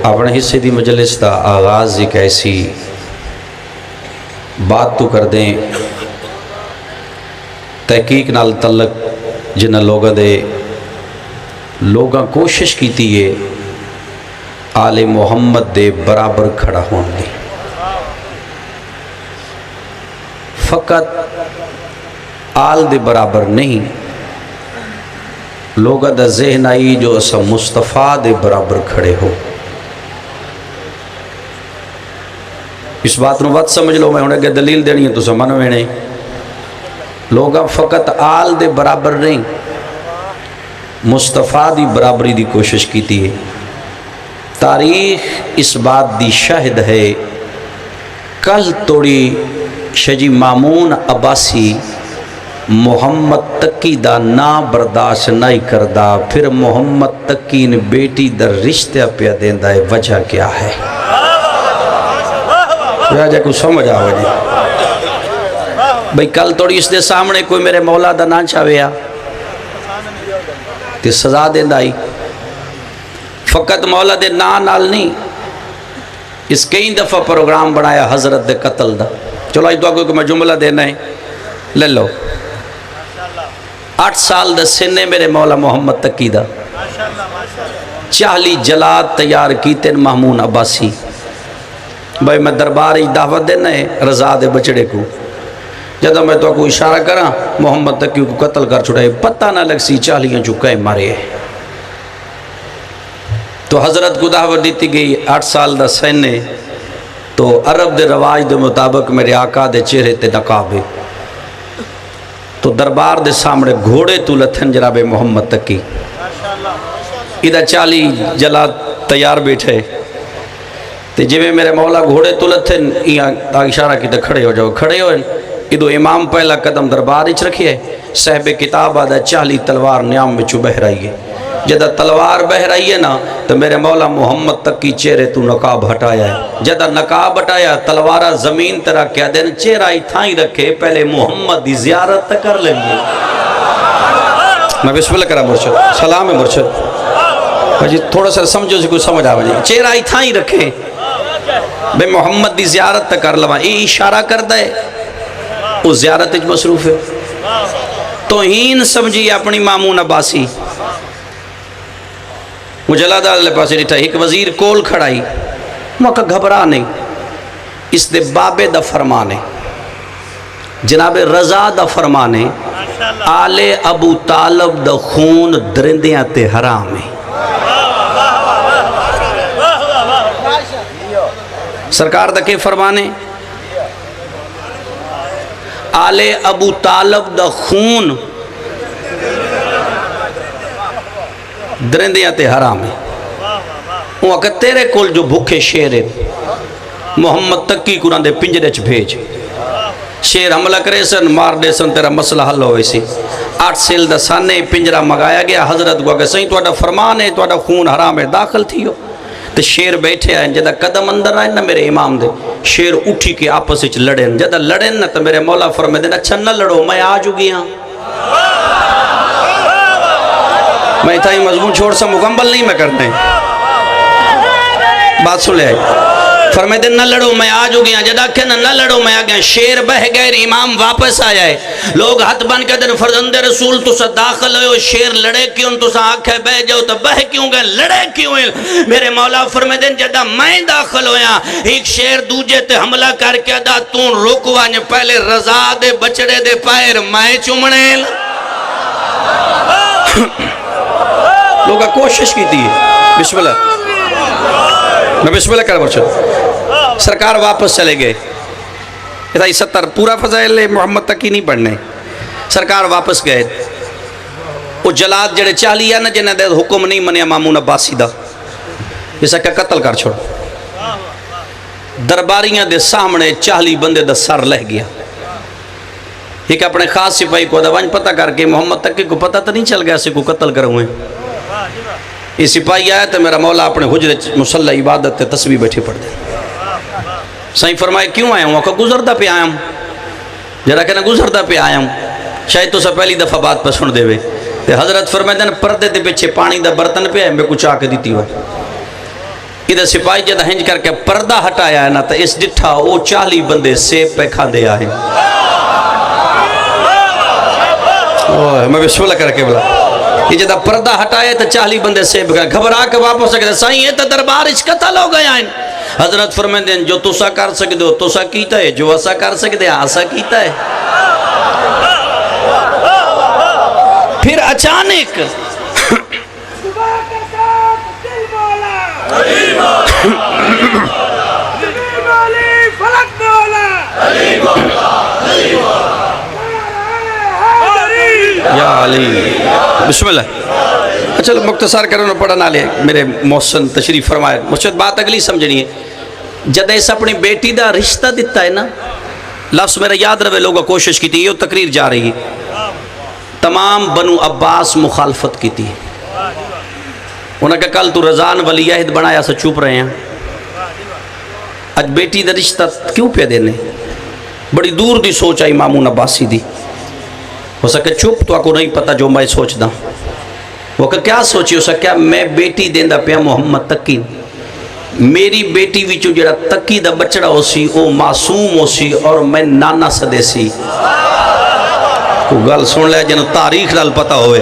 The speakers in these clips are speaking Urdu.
اپنے حصے دی مجلس دا آغاز ایک ایسی بات تو کر دیں تحقیق نال تعلق جنہ لوگاں کوشش کیتی ہے آل محمد دے برابر کھڑا ہون دی، فقط آل دے برابر نہیں، لوگاں دا ذہن آئی جو اسا مصطفیٰ دے برابر کھڑے ہو۔ اس بات نو بات سمجھ لو، میں انہیں کہ دلیل دینی ہے تو سمجھ میں لوگاں فقط آل دے برابر نہیں، مصطفیٰ دی برابری دی کوشش کیتی ہے۔ تاریخ اس بات دی شاہد ہے، کل توڑی شجی مامون عباسی محمد تقی دا نا برداشت نہیں کردہ، پھر محمد تقی نے بیٹی در رشتہ پہ دیندہ ہے، وجہ کیا ہے؟ وجہ کو سمجھ آوے جی بھئی کل توڑی اس دے سامنے کوئی میرے مولا دا نا چاہویا تے سزا دیندہ آئی، فقط مولا دے نا نال نہیں، اس کئی دفعہ پروگرام بنایا حضرت دے قتل دا۔ چلو آج دعا کوئی میں جملہ دینا ہے لے لو۔ 8 سال دا سنے میرے مولا محمد تقی دا 40 جلاد تیار کیتے مامون عباسی۔ بھائی میں درباری دعوت دینا ہے رضا دے بچڑے کو، جدہ میں تو کوئی اشارہ کرا محمد تقی کو قتل کر چھوڑے، پتہ نہ لگ سی 40 چکے مارے ہیں۔ تو حضرت کو دعوت دیتی گئی 8 سال دا سنے، تو عرب دے رواج دے مطابق میرے آقا دے چہرے تے نقاب ہے، تو دربار دے سامنے گھوڑے تو لتھن جناب محمد تقی، ادھا 40 جلاد تیار بیٹھے، تے جب میرے مولا گھوڑے تو لتھن اشارہ کی تے کھڑے ہو جاؤ، کھڑے ہوئے ادھو امام پہلا قدم دربار اچھ رکھئے، صاحب کتاب آدھا 40 تلوار نیام میں چو بہ رہی ہے، جدہ تلوار بہ رہی ہے نا تو میرے مولا محمد تقی چہرے تو نقاب ہٹایا ہے، جدہ نقاب ہٹایا تلوارہ زمین ترہ کیا دین چہرہ ہی تھائیں رکھے، پہلے محمد دی زیارت کر لیں گے۔ میں بسم اللہ کرا مرشد، سلام ہے مرشد، تھوڑا سا سمجھو سے کچھ سمجھ آوے جائے، چہرہ ہی تھائیں رکھے بے محمد دی زیارت کر لواں، یہ اشارہ کر دے وہ زیارت اچھ مصروف ہے۔ توہین سمجھی اپنی مامون عباسی، مجلدہ اللہ پاسے ڈیٹھا ایک وزیر کول کھڑائی، موقع گھبرا نہیں، اس دے بابے دا فرمانے جناب رضا دا فرمانے آل ابو طالب دا خون درندیاں تے حرام ہے۔ سرکار دا کے فرمانے آل ابو طالب دا خون درندیاں تے حرام ہے۔ وہ کہ تیرے کول جو بھوکے شیر ہے محمد تقی قرآن دے پنجرے چھ بھیج، شیر حملہ کرے سن مار دے سن تیرا مسئلہ حل ہوئے سی۔ 8 سال دا سانے پنجرہ مگایا گیا، حضرت کو کہ سہیں توڑا فرمان ہے توڑا خون حرام ہے، داخل تھی ہو تو شیر بیٹھے آئیں، جدہ قدم اندر آئیں نا میرے امام دے، شیر اٹھی کے آپس اچھ لڑیں، جدہ لڑیں نا تو میرے مولا فرمائے دیں اچھا نہ لڑو میں آجو گیا، میں اتھائی مضمون چھوڑ سا مکمل نہیں میں کرنے، بات سن لے آئی، فرمائے دیں نہ لڑو میں آجو گیا، جدہ کہ نہ لڑو میں آگیا، شیر بہ گئے، امام واپس آیا ہے، لوگ ہاتھ بن کے دن فرزند رسول تو سا داخل ہوئے، شیر لڑے کیوں تو سا آنکھیں بہ جاؤ تو بہ کیوں گئے، لڑے کیوں ہیں، میرے مولا فرمائے دیں جدہ میں داخل ہویا، ایک شیر دوجے تے حملہ کر کے دا تون رکوانج پہلے رضا دے بچڑے دے پائر میں چمنے لوگا کوشش کی تھی، بسم اللہ میں بسم اللہ کر مرشد، سرکار واپس چلے گئے، اتھائی 70 پورا فضائل محمد تقی نہیں پڑھنے، سرکار واپس گئے، وہ جلاد جڑے 40 نا جنہیں دے حکم نہیں منیا مامون عباسی دا، جیسا کہ قتل کر چھوڑ، درباریاں دے سامنے 40 بندے دا سر لہ گیا، ایک اپنے خاص سپاہی کو دوانج پتہ کر کے محمد تقی کو پتہ تو نہیں چل گیا سے کو قتل کروں ہیں، یہ سپاہی آیا تو میرا مولا اپنے حجر مسلح عبادت تے تسبیح بیٹھے پڑھ دے، سائیں فرمائے کیوں آیا ہوں؟ وہ کہا گزردہ پہ آیا ہوں، جرا کہنا گزردہ پہ آیا ہوں، شاید تو سا پہلی دفعہ بات پر سن دے ہوئے، حضرت فرمائے دن پردے دے پیچھے پانی دا برتن پہ ہے میں کچھ آکے دیتی ہوئے، ادھر سپاہی جدہ ہنج کر کے پردہ ہٹایا ہے نا تو اس ڈٹھا وہ 40 بندے سیب پہ کھا دے آئے میں بسم اللہ کر کے بلا یہ جدہ پردہ ہٹایا تو 40 بندے سیب پہ گھبرا کے واپس سکتے سائیں یہ تو دربار اس قتل ہو گیا ہے حضرت فرمائیں دیں جو تسا کر سکتے ہو تسا کیتا ہے جو اسا کر سکتے ہیں آسا کیتا ہے پھر اچانک یا علی بسم اللہ چلو مختصر کرنا پڑھنا لے میرے محسن تشریف فرمائے مجھے بات اگلی سمجھنی ہے جد ایسا اپنی بیٹی دا رشتہ دیتا ہے نا لفظ میرا یاد رہے لوگوں کوشش کی تھی یہ تقریر جا رہی ہے تمام بنو عباس مخالفت کی تھی انہوں نے کہا کل تو رضان ولی عہد بنایا سے چوپ رہے ہیں اج بیٹی دا رشتہ کیوں پہ دینے بڑی دور دی سوچ آئی مامون عباسی دی ہو سکے چپ تو آپ کو نہیں پتا جو میں سوچ دا وہ کہ کیا سوچی ہو سکے میں بیٹی دیندہ پیا محمد تقی میری بیٹی وچو جڑا تقی دا بچڑا ہو سی او معصوم ہو سی اور میں نانا صدے سی کو گل سن لے جنہوں تاریخ نال پتا ہوئے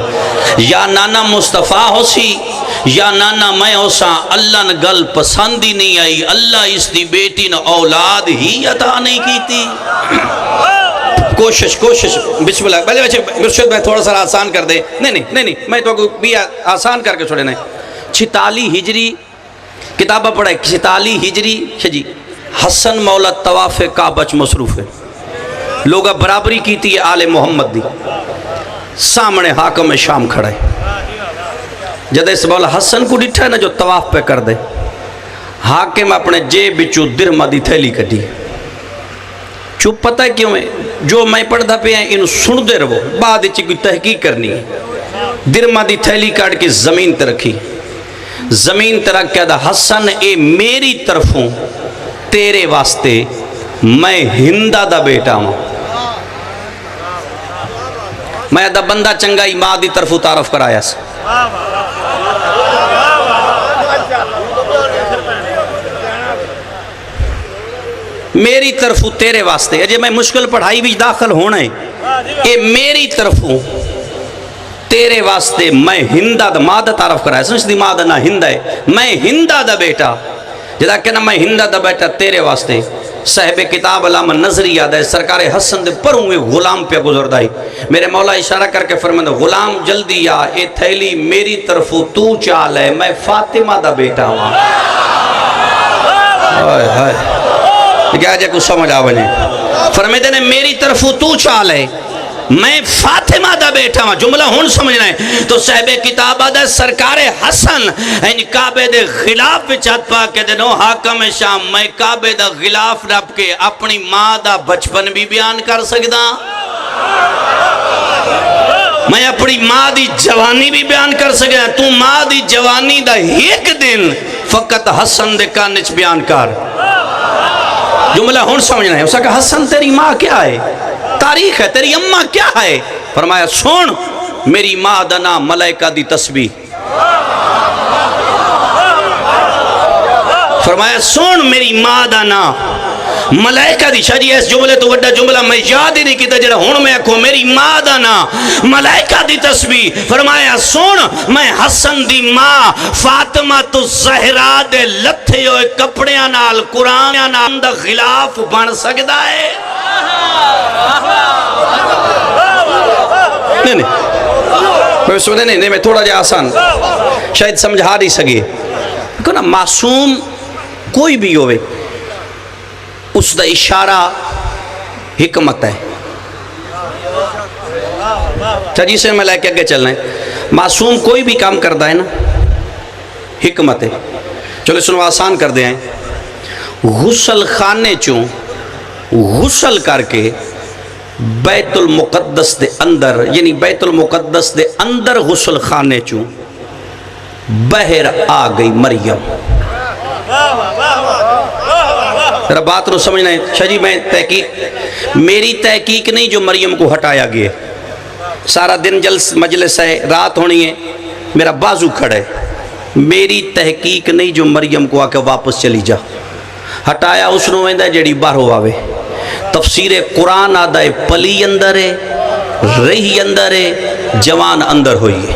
یا نانا مصطفیٰ ہو سی یا نانا میں ہو سا اللہ نے گل پسندی نہیں آئی اللہ اس دی بیٹی نے اولاد ہی عطا نہیں کی تھی کوشش بسم اللہ پہلے بچے مرشد میں تھوڑا سا آسان کر دے نہیں میں تو بھی آسان کر کے چھوڑے نہیں 46 ہجری کتابہ پڑھے 46 ہجری جی حسن مولا طواف کعبہ مصروف ہے لوگا برابری کی تھی آل محمد دی سامنے حاکم شام کھڑا ہے جد اس مولا حسن کو ڈٹھا ہے نا جو طواف پہ کر دے حاکم اپنے جیب بچو درمہ دی تھیلی کٹی چوپ پتہ ہے کیوں ہے جو میں پڑھتا پہ ہیں انہوں سن دے رہو بعد اچھی کوئی تحقیق کرنی ہے درمہ دی تھیلی کاٹ کے زمین تے رکھی زمین تے رکھ کے دا حسن اے میری طرفوں تیرے واسطے میں ہندہ دا بیٹا ہوں میں دا بندہ چنگائی ماں دی طرفوں تعارف کرایا سے میری طرفوں تیرے واسطے اجے میں مشکل پڑھائی بھی داخل ہونا ہے اے میری طرفوں تیرے واسطے میں ہندہ دا ماں دا تعارف کرایا سمجھ دی ماں دا نہ ہندہ ہے میں ہندہ دا بیٹا جدا کہنا میں ہندہ دا بیٹا تیرے واسطے صاحب کتاب علامہ نظری یاد ہے سرکار حسن دے پر ہوئے غلام پہ گزر دائی میرے مولا اشارہ کر کے فرمائے غلام جلدی آ اے تھیلی میری طرفوں تو چال ہے میں فاطمہ دا بیٹا ہوں کیا جائے کچھ سمجھ آونے فرمائے دینے میری طرفوں تو چال ہے میں فاطمہ دا بیٹا ہوں جملہ ہون سمجھنا ہے تو صاحب کتابہ دا سرکار حسن ان کعبے دے غلاف بچات پا کے دنو حاکم شام میں کعبے دا غلاف رب کے اپنی ماں دا بچپن بھی بیان کر سکتا میں اپنی ماں دی جوانی بھی بیان کر سکتا تو ماں دی جوانی دا ایک دن فقط حسن دے کانچ بیان کر جملہ ہون سمجھنا ہے اس کا حسن تیری ماں کیا ہے تاریخ ہے تیری اماں کیا ہے فرمایا سن میری ماں دا نام ملائکہ دی تسبیح فرمایا سن میری ماں دا نام ملائکہ دی شاہ جی اس جملے تو وڈا جملہ میں یاد ہی نہیں کیتا جڑا ہون میں اکھو میری ماں دا نام ملائکہ دی تسبیح فرمایا سن میں حسن دی ماں فاطمہ تو زہرا دے لتھے ہوئے کپڑیاں نال قرآن نال دا غلاف بن سکدا ہے نہیں میں تھوڑا جا آسان شاید سمجھا نہیں سکے نا معصوم کوئی بھی ہوئے اس دا اشارہ حکمت ہے جی سے میں لے کے آگے چلنا ہے معصوم کوئی بھی کام کرتا ہے نا حکمت ہے چلو سنو آسان کر دیں غسل خانے چوں غسل کر کے بیت المقدس دے اندر یعنی بیت المقدس دے اندر غسل خانے چوں بہر آ گئی مریم ذرا بات رو سمجھنا ہے شاہ جی میں تحقیق میری تحقیق نہیں جو مریم کو ہٹایا گیا سارا دن مجلس ہے رات ہونی ہے میرا بازو کھڑا ہے میری تحقیق نہیں جو مریم کو آ کے واپس چلی جا، ہٹایا اس نو ویندا جڑی باہروں آوے۔ تفسیر قرآن آدھا ہے پلی اندر ہے، رہی اندر ہے، جوان اندر ہوئی ہے۔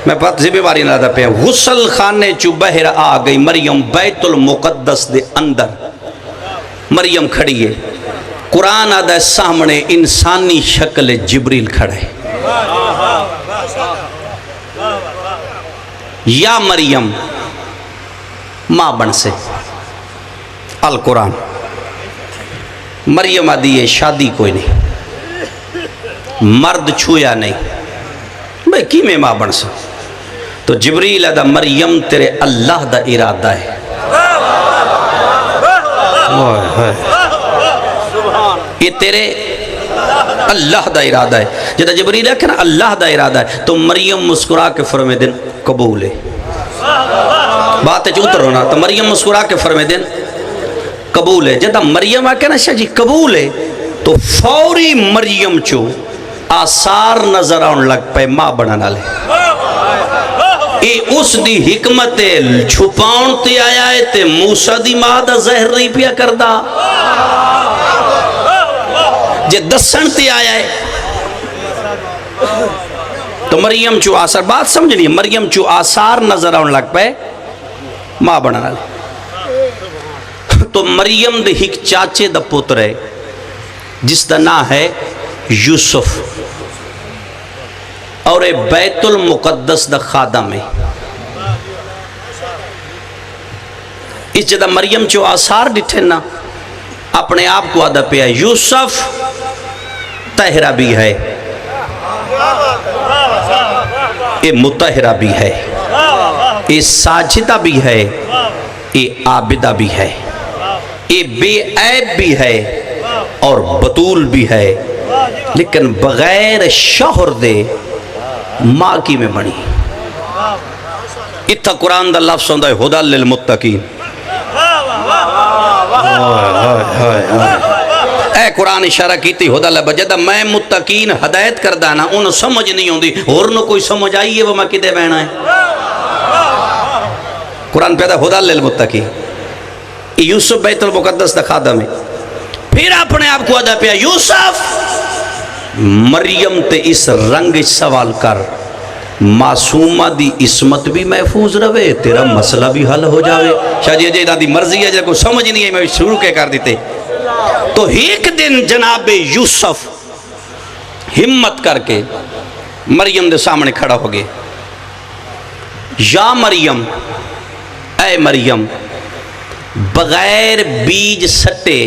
میں بات ذمہ باری نہ آدھا پہ غسل خانے چو بہر آ گئی مریم بیت المقدس دے اندر مریم کھڑی ہے۔ قرآن آدھا ہے سامنے انسانی شکل جبریل کھڑے، یا مریم ماں بن سے القرآن۔ مریم آدھی ہے شادی کوئی نہیں، مرد چھویا نہیں، بھئی کی میں ماں بن سے؟ تو جبریل آدھا مریم تیرے اللہ دا ارادہ ہے۔ یہ تیرے اللہ دا ارادہ ہے۔ جب جبریل ہے کہ نا اللہ دا ارادہ ہے تو مریم مسکرا کے فرمے دن قبول ہے۔ بات ہے جو اتر ہونا تو مریم مسکرا کے فرمے دن قبول ہے۔ جب مریم آکے نا شاہ جی قبول ہے تو فوری مریم چو آثار نظر آن لگ پہ ماں بنانا لے۔ اے اس دی حکمت چھپاؤن تے آیا ہے تے موسیٰ دی ماں دا زہر نہیں پیا کردہ، جے دسن تے آیا ہے تو مریم چو آثار، بات سمجھنی ہے، مریم چو آثار نظر آن لگ پہ ماں بنانا لے۔ تو مریم دے ہک چاچے دا پتر ہے جس دا نام ہے یوسف، اور اے بیت المقدس دا خادم ہے۔ اس جدہ مریم چو آثار ڈٹھے نا اپنے آپ کو آدھا پیا یوسف طاہرہ بھی ہے، اے مطہرہ بھی ہے، اے ساجدہ بھی ہے، اے عابدہ بھی ہے، اے بے عیب بھی ہے اور بطول بھی ہے، لیکن بغیر شوہر دے ماں کی میں بنی۔ اتھا قرآن دا لفظ ہوندہ ہے ہدی للمتقین۔ اے قرآن اشارہ کیتی ہدی للمتقین، جدہ میں متقین ہدایت کردہ نا انہوں سمجھ نہیں ہوندی، اور نو کوئی سمجھ آئی ہے وہ میں کدے بہنا ہے۔ قرآن پیدا ہدی للمتقین۔ یوسف بیت المقدس دا خادم ہے۔ پھر اپنے آپ کو آدھا پیا یوسف مریم تے اس رنگ سوال کر، معصومہ دی عصمت بھی محفوظ رہے، تیرا مسئلہ بھی حل ہو جاوے۔ شاہ جی جی دی مرضی ہے جب کوئی سمجھ نہیں ہے میں شروع کے کر دیتے۔ تو ایک دن جناب یوسف ہمت کر کے مریم دے سامنے کھڑا ہو گئے۔ یا مریم، اے مریم، بغیر بیج سٹے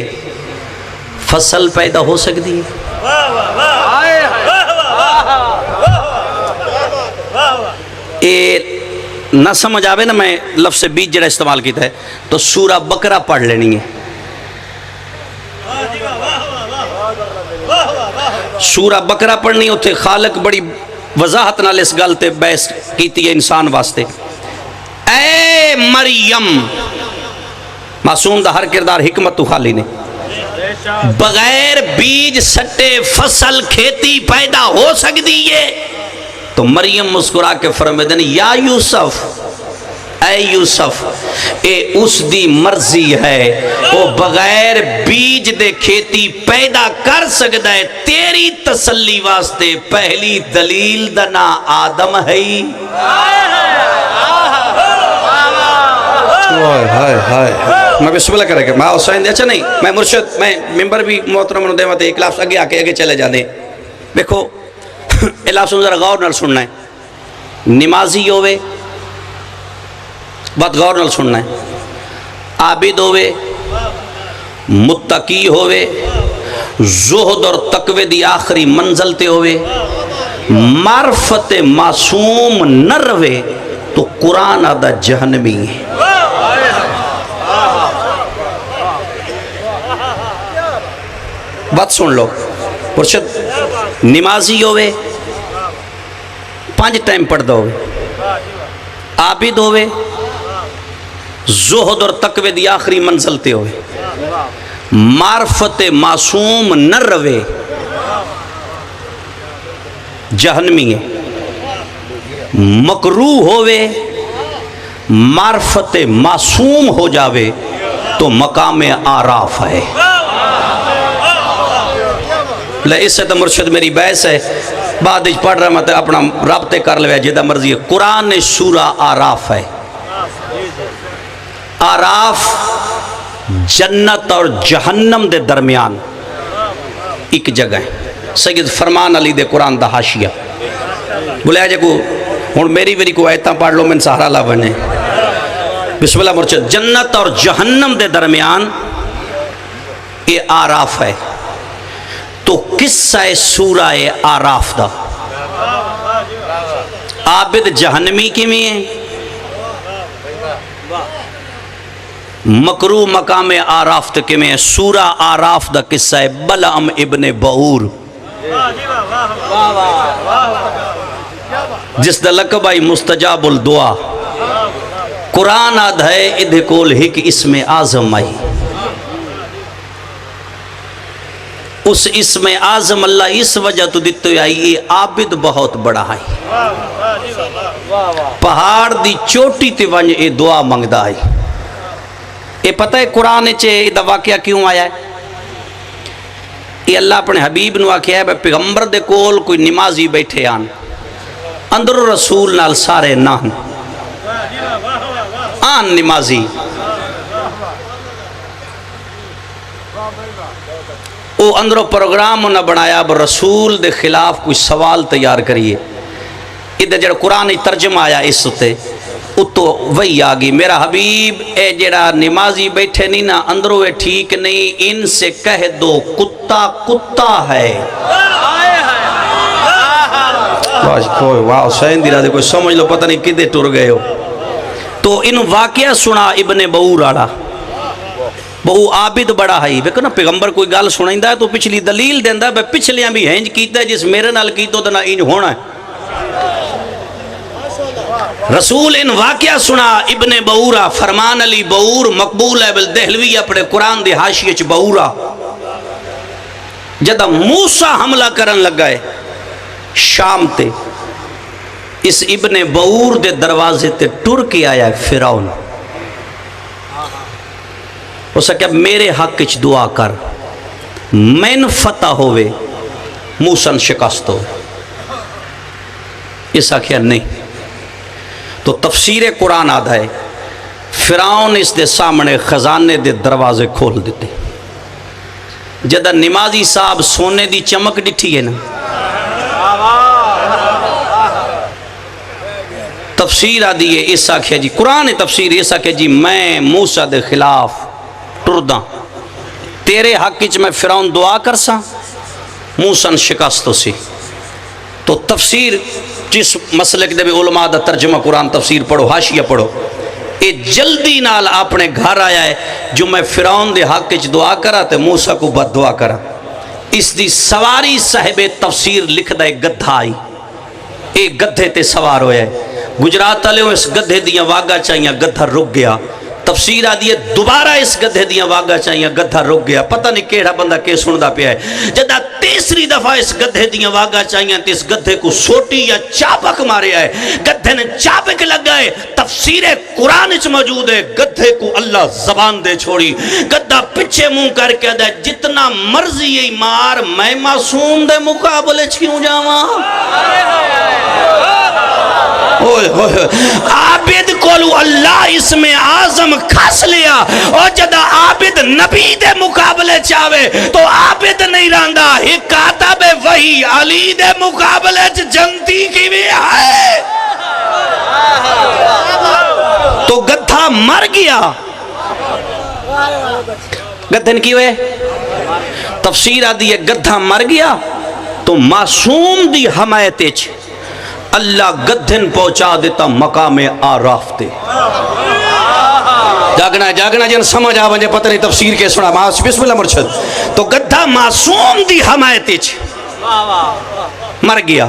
فصل پیدا ہو سکتی ہے؟ اے نہ سمجھ آوے نا میں لفظ بیج جڑا استعمال کیتا ہے تو سورہ بقرہ پڑھ لینی ہے۔ سورہ بقرہ پڑھنی ہوتے خالق بڑی وضاحت نال اس گل تے بحث کیتی ہے انسان واسطے۔ اے مریم، معصوم دا ہر کردار حکمت تو خالی نے، بغیر بیج سٹے فصل کھیتی پیدا ہو سکتی ہے؟ تو مریم مسکرا کے فرمائے یا یوسف، اے یوسف، اے اس دی مرضی ہے وہ بغیر بیج دے کھیتی پیدا کر سکتا ہے۔ تیری تسلی واسطے پہلی دلیل دا نا آدم ہے۔ میں بسم اللہ کرے گا، میں حسین دے، اچھا نہیں میں مرشد، میں ممبر بھی محترم دے ماتے ایک لفظ آگے آگے چلے جانے۔ دیکھو اے لفظ ذرا غور نال سننا ہے، نمازی ہوئے بات غور نال سننا ہے، عابد ہوئے، متقی ہوئے، زہد اور تقوی دی آخری منزل تے ہوئے، معرفت معصوم نہ روے تو قرآن آدھا جہنمی ہے۔ بات سن لو، مرشد نمازی ہوئے، 5 ٹائم پڑھ دو، عابد ہوئے، زہد اور تقوی دی آخری منزل تے ہوئے، معرفت معصوم نہ روے، جہنمی ہے۔ مکروہ ہوئے معرفت معصوم ہو جاوے تو مقام آراف ہے. اس سے تو مرشد میری بحث ہے بعد پڑھ رہا میں اپنا رابطے کر لیا جدہ مرضی ہے. قرآن سورہ آراف ہے. آراف جنت اور جہنم دے درمیان ایک جگہ ہے. سید فرمان علی دے قرآن دا حاشیہ بولے جے کو ہن میری کو آیتاں پڑھ لو من سہارا لا بنے. بسم اللہ مرشد. جنت اور جہنم دے درمیان یہ آراف ہے. تو قصہ سورہ آراف دا عابد جہنمی کی میں ہے، مکروہ مقام آراف تک میں ہے. سورہ آراف دا قصہ ہے بلعم ابن بعور جس دا لقب آئی مستجاب الدعا. قرآن آدھ ہے ادھے کول ہک اسم اعظم آئی. اس اسم اعظم اللہ اس وجہ تو دیتے آئی یہ عابد بہت بڑا ہے. پہاڑ دی چوٹی تے ونج یہ دعا منگدا آئی. یہ پتہ ہے قرآن چے یہ واقعہ کیوں آیا ہے؟ یہ اللہ اپنے حبیب نو آکھیا ہے پیغمبر دے کول کوئی نمازی بیٹھے آن اندر رسول نال سارے نان آن نمازی او اندرو پروگرام نہ بنایا اب رسول دے خلاف کوئی سوال تیار کریے. ادھر جڑا قرآن ترجمہ آیا اس تے اتو وہی آگی میرا حبیب اے جڑا نمازی بیٹھے نہیں نا اندرو اے ٹھیک نہیں ان سے کہہ دو کتا کتا ہے. واہ سین دی رہا کوئی سمجھ لو پتہ نہیں کدے ٹر گئے ہو. تو ان واقعہ سنا ابن بعور آڑا بہو عابد بڑا ہے. دیکھو نا پیغمبر کوئی گل سنائندا ہے تو پچھلی دلیل دیندا ہے پچھلیاں بھی ہنج کیتا ہے جس میرے نال کیتو تے نہ انج ہونا ہے. رسول ان واقعہ سنا ابن بعورہ فرمان علی بعور مقبول ہے دہلوی اپنے قرآن دے حاشیے چ بعورہ جدہ موسیٰ حملہ کرن لگا ہے شام تے اس ابن بعور دے دروازے تے ٹر کے آیا ہے فرعون. اسے کہ میرے حق اچ دعا کر مین فتح ہوئے موسیٰ شکست ہو. اس آخیا نہیں. تو تفسیر قرآن آدھا ہے فرعون اس دے سامنے خزانے دے دروازے کھول دیتے. جدہ نمازی صاحب سونے دی چمک ڈٹھی ہے نا تفسیر آدھی ہے اس آخیا جی قرآن تفسیر اس آخیا جی میں موسیٰ دے خلاف ٹرداں تیرے حق چ میں فرعون دعا کرساں موسیٰ شکست سی. تو تفسیر جس مسئلے کے علماء دا ترجمہ قرآن تفسیر پڑھو حاشیہ پڑھو اے جلدی نال اپنے گھر آیا ہے جو میں فرعون دے حق چ دعا کرا تے موسیٰ کو بد دعا کرا. اس دی سواری صاحب تفسیر لکھ دا ایک گدھا آئی ایک گدھے تے سوار ہویا ہے. گجرات والے اس گدھے دیاں واگا چاہیے گدھا رک گیا. تفسیر آدھی ہے دوبارہ اس گدھے دیاں واگا چاہیے گدھا رک گیا. پتہ نہیں کیڑا بندہ کے سندا پیا ہے. جدہ تیسری دفعہ اس گدھے دیاں واگا چاہیے تو اس گدھے کو سوٹی یا چاپک مارے آئے. گدھے نے چاپک لگا ہے. تفسیر قرآن اچ موجود ہے گدھے کو اللہ زبان دے چھوڑی. گدھا پچھے منہ کر کے دے جتنا مرضی یہ مار میں معصوم دے مقابلے کیوں جاواں. عابد کولو اللہ اسم اعظم کھس لیا اور جدہ عابد نبی دے مقابلے چاہوے تو عابد نہیں رہندا ہی کاتب وحی علی دے مقابلے جنتی کی بھی ہے. تو گدھا مر گیا. گدھن کی ہوئے تفسیر آدھی ہے گدھا مر گیا تو معصوم دی حمایت چ اللہ گدھن پہنچا دیتا مقام آراف تے. جاگنا جن سمجھ آوانجے پتہ نہیں تفسیر کے سنا بسم اللہ مرشد. تو گدھا معصوم دی حمایت چ مر گیا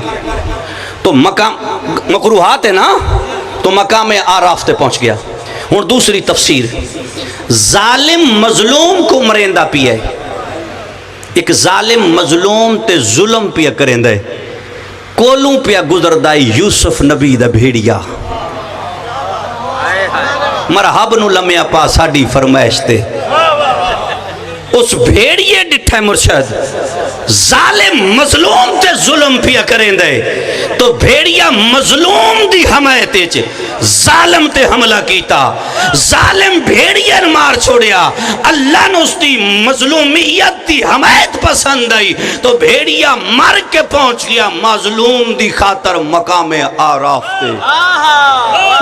تو مقام مکروہات ہے نا تو مقام آراف تے پہنچ گیا. اور دوسری تفسیر ظالم مظلوم کو مریندہ پیا ہے. ایک ظالم مظلوم تے ظلم پیا کریندہ ہے کولوں پیا گزردائی یوسف نبی دا بھیڑیا مرحب نو لمیا پا ساڑی فرمائش تے اس بھیڑیے ڈٹھے مرشد ظالم مظلوم تے ظلم پیا کریں دے تو بھیڑیا مظلوم دی حمایتے چھے ظالم تے حملہ کیتا ظالم بھیڑیا مار چھوڑیا اللہ نے اس دی مظلومیت دی حمایت پسند آئی تو بھیڑیا مر کے پہنچ گیا مظلوم دی خاطر مقام آراف تے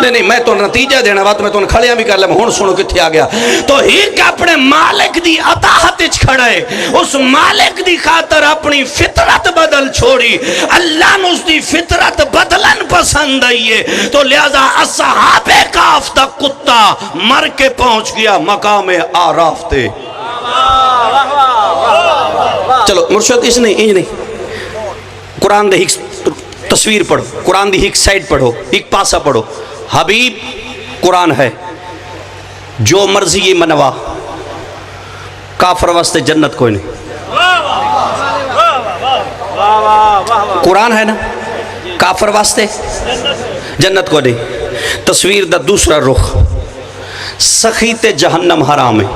نہیں میں تو نتیجہ دینا بات میں تو کھڑیاں بھی کر لیں ہون سنو کتھے آ گیا تو ایک اپنے مالک دی اطاعت کھڑے اس مالک دی خاطر اپنی فطرت بدل چھوڑی اللہ نے اس دی فطرت بدلن پسند آئیے تو لہذا اصحاب کاف تا کتا مر کے پہنچ گیا مقام آراف تے چلو مرشد اس نہیں قرآن دے ایک تصویر پڑھو قرآن دی ایک سائٹ پڑھو ایک پاسا پڑھو حبیب قرآن ہے جو مرضی یہ منوا کافر واسطے جنت کوئی نہیں قرآن ہے نا کافر واسطے جنت کوئی نہیں تصویر دا دوسرا رخ سخیت جہنم حرام ہے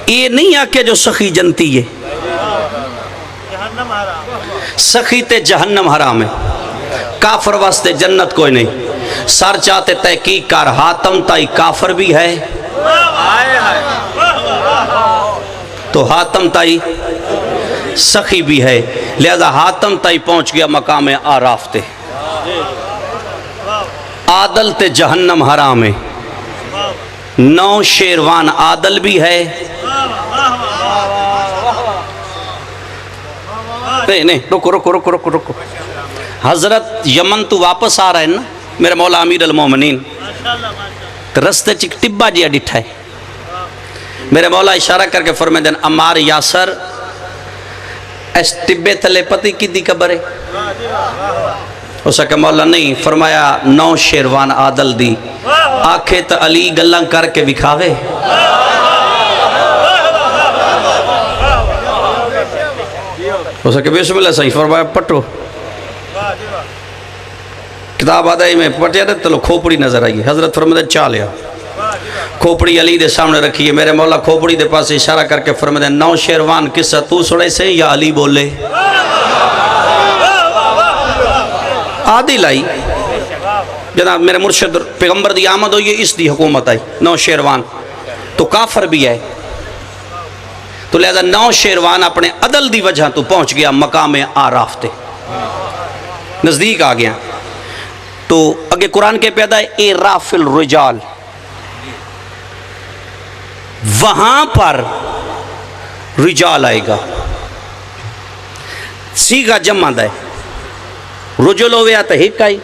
یہ نہیں آکے جو سخی جنتی ہے سخیت جہنم حرام ہے کافر واسطے جنت کوئی نہیں سر چاہتے تحقیق کر حاتم تائی کافر بھی ہے تو حاتم تائی سخی بھی ہے لہذا حاتم تائی پہنچ گیا مقام آراف تے عادل تے جہنم حرام ہے نو شیروان عادل بھی ہے نہیں رکو حضرت یمن تو واپس آ رہا ہے نا میرے مولا امیر المومنین رستے چک ٹبا جیا ڈٹھا ہے میرے مولا اشارہ کر کے فرمائے دن امار یاسر اس ٹبے تلے پتی کی دی قبر ہے اسا کہ مولا نہیں فرمایا نو شیروان عادل دی آنکھیں تا علی گلنگ کر کے بکھاوے اسا کہ بسم اللہ صحیح فرمایا پٹو کتاب آدھائی میں پٹیا دے تلو کھوپڑی نظر آئی حضرت فرمائے چالیا کھوپڑی علی دے سامنے رکھیے میرے مولا کھوپڑی دے پاس اشارہ کر کے فرمائے نو شیروان قصہ تو سڑے سے یا علی بولے عادل آئی جناب میرے مرشد پیغمبر دی آمد ہوئی اس دی حکومت آئی نو شیروان تو کافر بھی آئے تو لہذا نو شیروان اپنے عدل دی وجہ تو پہنچ گیا مقام آراف تے نزدیک آ گیا تو اگے قرآن کے پیدا ہے اعراف الرجال وہاں پر رجال آئے گا سیگا جمع دے رجل ہوئے آتا ہک آئی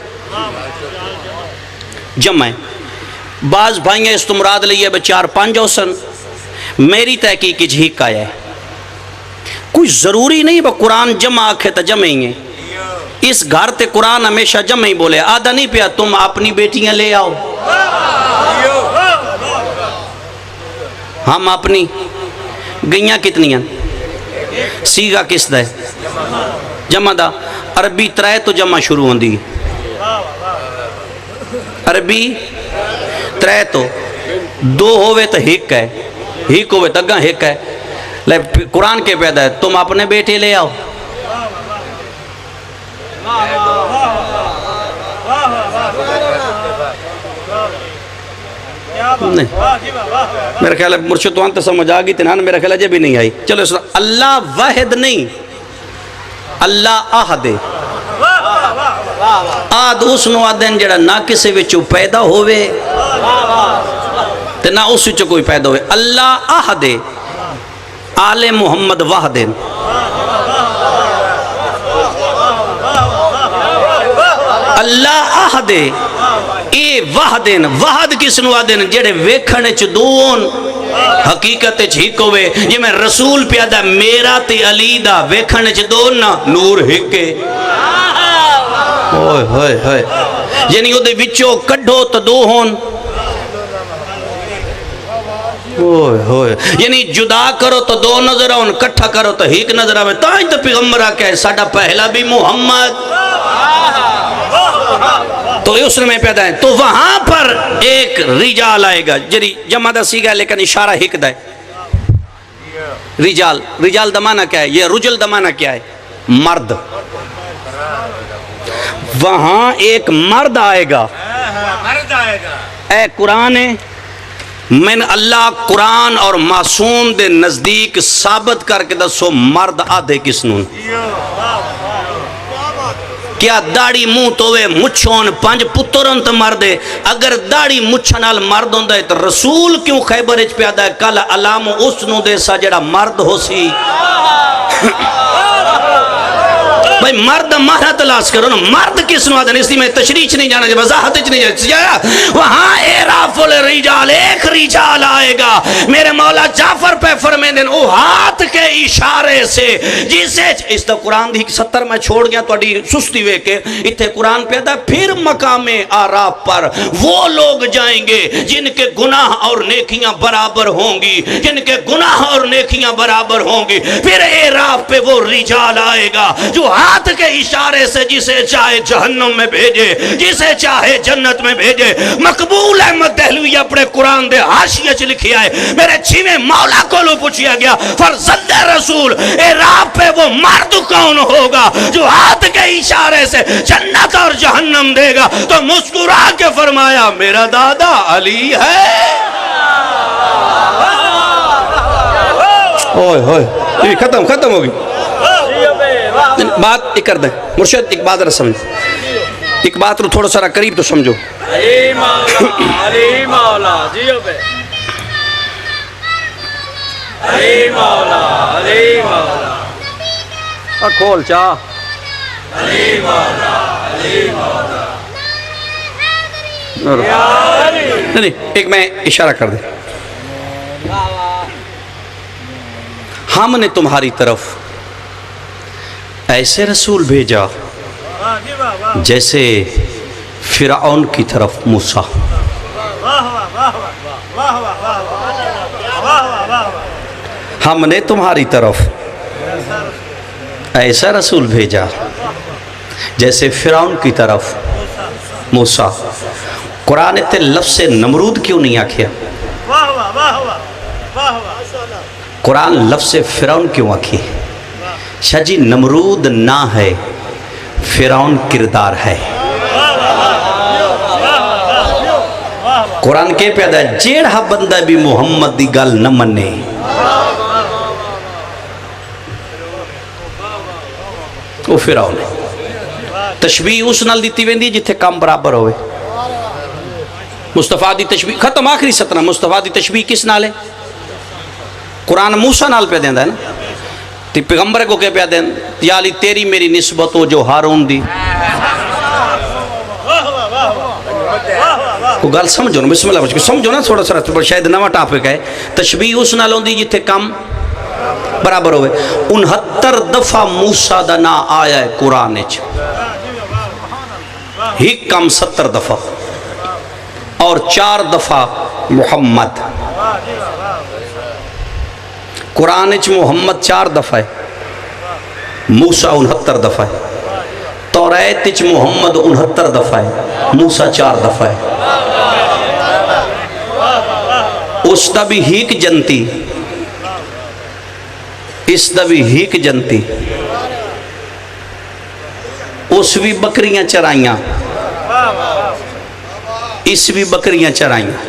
جمع ہے بعض بھائیاں اس تمراد لئیے بچار پانچ اوسن میری تحقیق کی جھیک آیا ہے کوئی ضروری نہیں با قرآن جمع آکھے تا جمعیں گے اس گھر تے قرآن ہمیشہ جمع ہی بولے آدھا نہیں پیا تم اپنی بیٹیاں لے آؤ ہم اپنی گئیاں کتنی ہیں سیگا کس دے جمع دا عربی ترائے تو جمع شروع ہوں دی عربی ترائے تو دو ہوئے تو ہک ہے ہک ہوئے تگاں ہک ہے قرآن کے پیدا ہے تم اپنے بیٹے لے آؤ نہیں میرا خیال ہے مرشد وہاں تو سمجھ آگئی تنہاں میرا خیال ہے جب بھی نہیں آئی چلو اس اللہ واحد نہیں اللہ آہد آد اس نو آدھیں جڑا نہ کسے وچو پیدا ہوئے تے نہ اس وچو کوئی پیدا ہوئے اللہ آہد آل محمد واحد اللہ آہد اے وحدن وحد کس نو آدن جڑے ویکھنے چ دون حقیقت چھک ہوئے یہ میں رسول پیادا میرا تے علی دا ویکھنے چ دون نور ہکے ہوئے ہوئے ہوئے یعنی او دے وچوں کڈھو تو دو ہون یعنی جدا کرو تو دو نظر آؤں، کٹھا کرو تو ایک نظر آئے. تاں تو پیغمبر آکے ہے ساڑھا پہلا بھی محمد تو اس میں پیدا ہے. تو وہاں پر ایک رجال آئے گا جری جمع دا سی گا لیکن اشارہ ہک دا ہے. رجال، رجال دمانا کیا ہے؟ یہ رجل دمانا کیا ہے؟ مرد. وہاں ایک مرد آئے گا. اے قرآن من اللہ قرآن اور معصوم دے نزدیک ثابت کر کے دسو مرد آدھے کس نون؟ کیا داڑی منہ توے مچھون پانچ پتروں تو مردے؟ اگر داڑی مچھنال مرد ہوندہ ہے تو رسول کیوں خیبر اچ پیادا ہے کل علام اس نو دے سا جڑا مرد ہو سی؟ بھائی مرد مانا تلاش کرو نا، مرد کس نو آدھن؟ اس لیے میں تشریح نہیں جانا، وضاحت نہیں جانا. وہاں اعراف الرجال ایک رجال آئے گا. میرے مولا جعفر پہ فرمیندن او ہاتھ کے اشارے سے جسے اس تو قرآن دی 70 میں چھوڑ گیا تو اڈی سستی وے کے اتھے قرآن پیدا. پھر مقام اعراف پر وہ لوگ جائیں گے جن کے گناہ اور نیکیاں برابر ہوں گی، جن کے گناہ اور نیکیاں برابر ہوں گی. پھر اعراف پہ وہ رجال آئے گا جو ہاتھ کے اشارے سے جسے چاہے جہنم میں بھیجے، جسے چاہے جنت میں بھیجے. مقبول احمد دہلوی اپنے قرآن دے حاشیے چ لکھی آئے میرے چھویں مولا کو لو پوچھیا گیا فرزند رسول اعراف پہ وہ مرد کون ہوگا جو ہاتھ کے اشارے سے جنت اور جہنم دے گا؟ تو مسکرا کے فرمایا میرا دادا علی ہے. اوئے ہوئے یہ ختم ہوگی بات. ایک کر دیں مرشد ایک بات رہا سمجھ، ایک بات رو تھوڑا سارا قریب تو سمجھو. علی مولا جیو بے علی مولا کھول چاہ علی مولا نہیں ایک میں اشارہ کر دیں. ہم نے تمہاری طرف ایسے رسول بھیجا جیسے فرعون کی طرف موسیٰ. ہم نے تمہاری طرف ایسا رسول بھیجا جیسے فرعون کی طرف موسیٰ. قرآن تے لفظ نمرود کیوں نہیں آکھیا؟ قرآن لفظ فرعون کیوں آکھی؟ شاہ جی نمرود نہ ہے، فرعون کردار ہے. قرآن کے پیدا ہے جیڑا بندہ بھی محمد دی گل نہ منے وہ فرعون ہے. تشبیح اس نال دیتی ویندی جتھے کام برابر ہوئے. مصطفیٰ دی تشبیح ختم آخری سترہ. مصطفیٰ دی تشبیح کس نال ہے؟ قرآن موسیٰ نال پہ دیندہ ہے نا. تی پیغمبر کو کہہ پہ دیں یا علی تیری میری نسبت ہو جو ہارون دی. کو گل سمجھو نا، بسم اللہ بچ کے سمجھو نا تھوڑا سا شاید نوہ ٹاپک ہے. تشبیح اس نال ہوندی جتھے کم برابر ہوئے. 69 دفعہ موسیٰ دا نا آیا ہے قرآن اچ، ہی کم 70 دفعہ اور 4 دفعہ محمد. قرآن اچ محمد 4 دفعہ ہے، موسیٰ 69 دفعہ ہے. توریت اچ محمد 69 دفعہ ہے، موسیٰ 4 دفعہ ہے. اس دا بھی ہیک جنتی، اس دا بھی ہیک جنتی. اس بھی بکریاں چرائیاں، اس بھی بکریاں چرائیاں.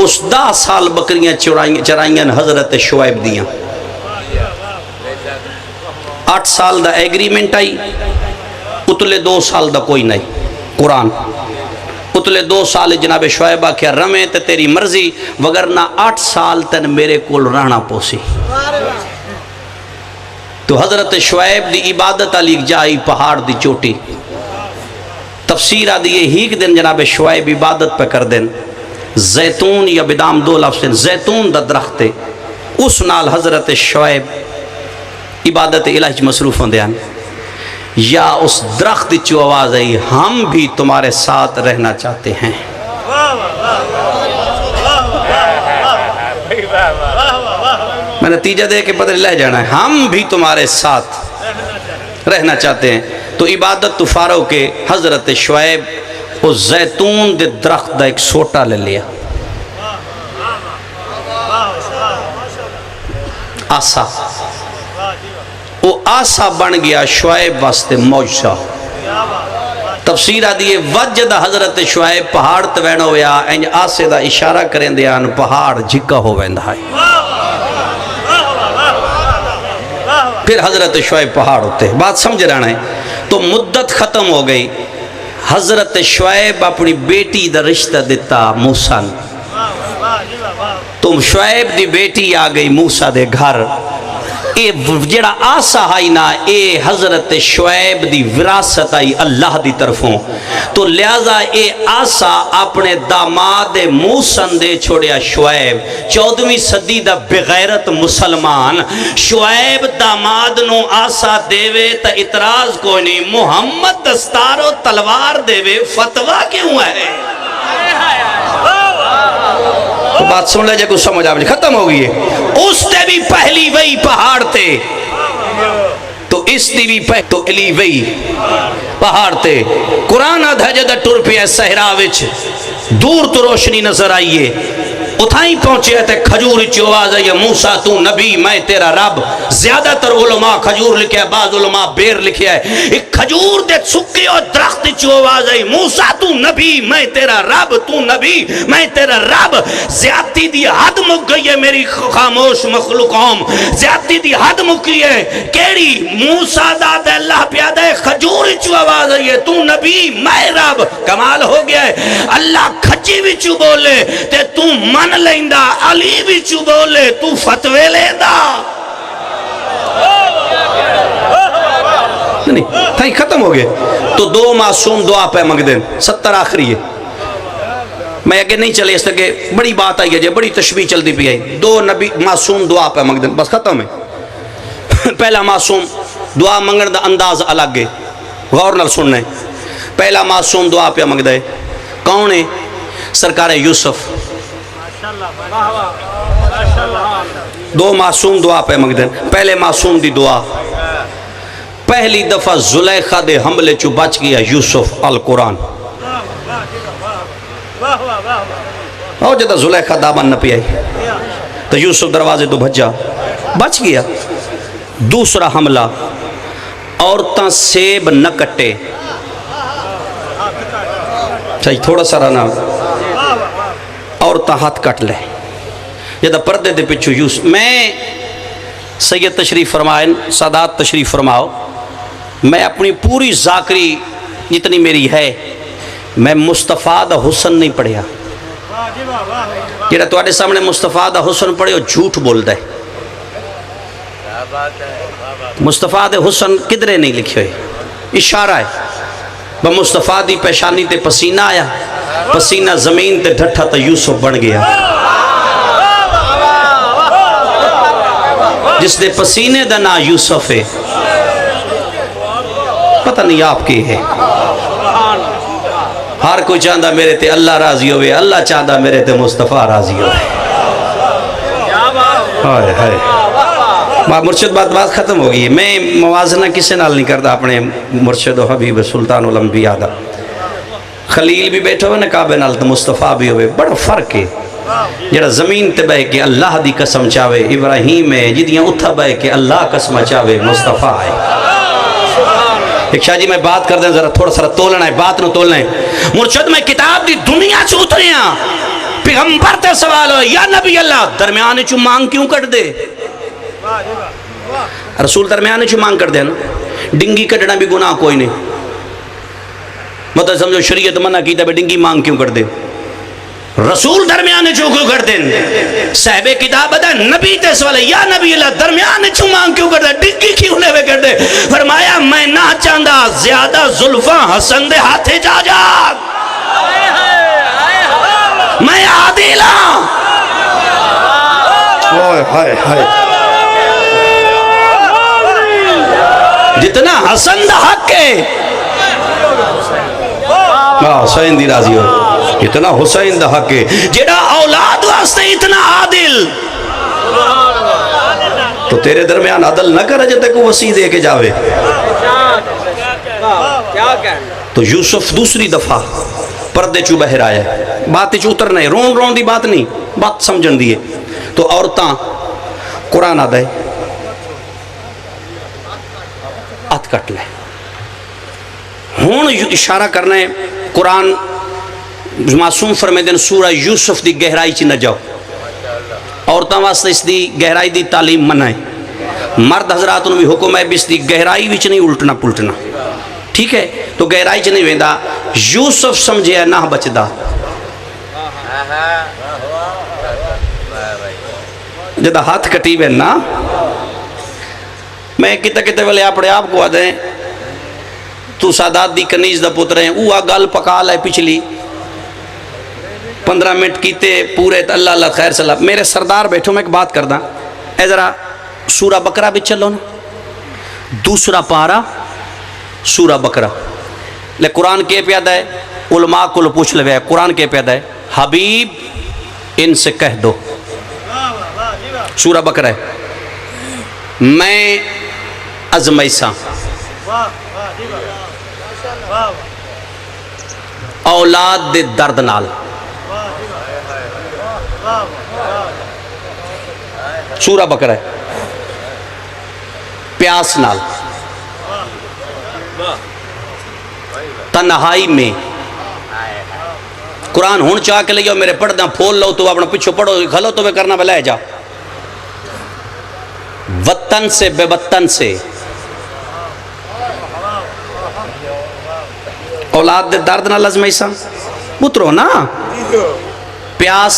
اس 10 سال بکریاں چرائیاں حضرت شعیب دیاں. 8 سال دا ایگریمنٹ آئی، اتلے 2 سال دا کوئی نہیں. قرآن اتلے 2 سال جناب شعیبہ کیا رمیں تے تیری مرضی، وگرنہ 8 سال تن میرے کول رہنا پوسی. تو حضرت شعیب دی عبادت علی جائی پہاڑ دی چوٹی. تفسیر آدھی ہی دن جناب شعیب عبادت پہ کر دیں. زیتون یا بدام 2 لفظ ہیں. زیتون دا درخت ہے، اس نال حضرت شعیب عبادت الہی مصروف ہوں دیان. یا اس درخت چو آواز آئی ہم بھی تمہارے ساتھ رہنا چاہتے ہیں. میں نتیجہ دے کے بدل لہ جانا ہے، ہم بھی تمہارے ساتھ رہنا چاہتے ہیں۔ تو عبادت تو فارغ کے حضرت شعیب وہ زیتون دے درخت دا ایک سوٹا لے لیا، آسا، وہ آسا بن گیا شعیب واسطے معجزہ۔ تفسیر آدھی وجد حضرت شعیب پہاڑ توینو ہویا، انج آسے دا اشارہ کریں دیان پہاڑ جھکا ہو ویندہ ہے۔ پھر حضرت شعیب پہاڑ ہوتے، بات سمجھ رہنا ہے۔ تو مدت ختم ہو گئی، حضرت شعیب اپنی بیٹی دا رشتہ دیتا موسیٰ، تم شعیب دی بیٹی آ گئی موسیٰ دے گھر، اے جڑا آسا آئی نا اے حضرت شعیب دی وراثت آئی اللہ دی طرفوں، تو لہذا اے آسا اپنے داماد موسیٰ دے چھوڑیا شعیب، 14ویں صدی دا بغیرت مسلمان شعیب داماد نو آسا دیوے تا اعتراض کوئی نہیں، محمد دستار و تلوار دیوے فتوہ کیوں ہے؟ تو بات سن لے جائے کچھ سمجھ آئے ختم ہو گئی ہے۔ اس تے بھی پہلی وہی پہاڑ تے، تو اس دی بھی پہلی وہی پہاڑ تے۔ قرآن آدھا جدہ ٹر پہ ہے صحرا وچ، دور تو روشنی نظر آئیے، اتھائیں پہنچے تے کھجور چو آواز ہے موسیٰ تو نبی میں تیرا رب۔ زیادہ تر علماء کھجور لکھے ہے، بعض علماء بیر لکھے ہے، ایک کھجور دے سکے اور درخت چو آواز ہے موسیٰ تو نبی میں تیرا رب، تو نبی میں تیرا رب۔ زیادتی دی حد مک گئی ہے میری خاموش مخلوقوں، زیادتی دی حد مک گئی ہے، کیڑی موسیٰ داد اللہ پیادہ ہے کھجور چو آواز ہے تو نبی میں رب۔ کمال ہو گیا ہے، اللہ کھجی بھی چو بولے تے تو من لیندہ، علی بھی چو بولے تو فتوے لیندہ۔ نہیں تھا ختم ہو گئے۔ تو دو معصوم دعا پہ مانگ دیں، 70 آخری ہے، میں اگر نہیں چلے اس طرح بڑی بات آئی ہے، بڑی تشبیح چل دی پی آئی، دو نبی معصوم دعا پہ مانگ دیں، بس ختم ہے۔ پہلا معصوم دعا مانگن دا انداز الگ ہے، غور نال سننے۔ پہلا معصوم دعا پہ مانگ دے کون ہے؟ سرکار یوسف۔ دو معصوم دعا پہ مانگ دیں۔ پہلے معصوم دی دعا، پہلی دفعہ زلیخا دے حملے چو بچ گیا یوسف القرآن، اور جدہ زلیخا دامن نہ پی آئی تو یوسف دروازے تو بھجا بچ گیا۔ دوسرا حملہ، عورتاں سیب نہ کٹے، صحیح تھوڑا سا رہنا، عورتاں ہاتھ کٹ لے، جدہ پردے دے پچھو یوسف۔ میں سید تشریف فرمائیں، سادات تشریف فرماؤ، میں اپنی پوری ذاکری جتنی میری ہے میں مصطفیٰ دا حسن نہیں پڑھیا، جیڑا تواڈے سامنے مصطفیٰ دا حسن پڑھے وہ جھوٹ بول دے۔ مصطفیٰ دے حسن کدرے نہیں لکھے ہوئے، اشارہ ہے مصطفیٰ دی پیشانی تے پسینہ آیا، پسینہ زمین تے ڈھٹھا تا یوسف بن گیا۔ جس دے پسینے دا نا یوسف ہے، پتہ نہیں آپ کی ہے۔ ہر کوئی چاہندہ میرے تے اللہ راضی ہوئے، اللہ چاہندہ میرے تے مصطفیٰ راضی ہوئے۔ مرشد بات ختم ہو گئی۔ میں موازنہ کسے نال نہیں کرتا اپنے مرشد و حبیب سلطان الانبیاء دا۔ خلیل بھی بیٹھے ہوئے نا کعبے نال تو مصطفیٰ بھی ہوئے، بڑا فرق ہے۔ جڑا زمین تے بہ کے اللہ دی قسم چاہے ابراہیم ہے، جدیاں اتھا بہ کے اللہ قسم چاہے مصطفیٰ ہے۔ ایک شاہ جی میں بات کر دیں، ذرا تھوڑا سا تولنا ہے، بات نو تولنا ہے۔ مرشد میں کتاب دی دنیا چ اترے ہاں، پیغمبر تے سوال ہو یا نبی اللہ درمیانے چو مانگ کیوں کٹ دے؟ رسول درمیانے چو مانگ کر دے نا، ڈنگی کٹنا بھی گناہ کوئی نہیں، مطلب سمجھو شریعت منع کی تب ڈنگی مانگ کیوں کر دے؟ رسول درمیانے چو کیوں کر دیں؟ صاحب کتاب بتا نبی تے سوال یا نبی اللہ درمیانے چو مانگ کیوں کر دے؟ ڈنگی کیوں لے کر دے؟ فرمایا میں نہ چاندہ زیادہ ظلفاں حسن دے ہاتھے جا جاگ، میں عادل ہاں۔ جتنا حسن دا حق ہے حسین دی راضی ہو، اتنا حسین دا حق ہے، جیڑا اولاد واسطے اتنا عادل، تو تیرے درمیان عدل نہ کرے جب تک وہ وسیع دے کے جاوے. تو یوسف دوسری دفعہ پردے چو بہر آیا ہے. بات چو اترنا ہے, رون دی بات نہیں, بات سمجھن دیئے. تو عورتاں قرآن آدھا ہے ہاتھ کٹ لے. ہون اشارہ کرنا ہے قرآن معصوم فرمے دن سورہ یوسف دی گہرائی چی نہ جاؤ. عورتاں واسطے اس دی گہرائی دی تعلیم منائے. مرد حضرات انہوں بھی حکم ہے بھی اس دی گہرائی وچ نہیں الٹنا پلٹنا. ٹھیک ہے, تو گہرائی چ نہیں ویندا. یوسف سمجھے ہے نہ بچدا. جدہ ہاتھ کٹی وے نا, میں کتے والے اپنے آپ کو آدھیں تو سادات دی کنیز دا پتر ہیں, اوہ گل پکا لائے پچھلی 15 منٹ کیتے پورے. اللہ اللہ خیر صلاح. میرے سردار بیٹھو, میں ایک بات کردہ, اے ذرا سورہ بقرہ بھی چلو نا, دوسرا پارا سورہ بقرہ. لے قرآن کے پیادہ ہے, علماء کو پوچھ لے, قرآن کے پیادہ ہے حبیب ان سے کہہ دو. سورہ بقرہ ہے, میں ازمیساں اولاد دے درد نال. سورہ بقرہ ہے, پیاس نال, تنہائی میں. قرآن ہون چاہ کے لے جاؤ, میرے پڑھ دیں پھول لو تو اپنا پچھو پڑھو, کھلو تو میں کرنا میں لے جاؤ. وطن سے بے وطن سے, اولاد دے درد نہ لازمیساں اترو نا. پیاس,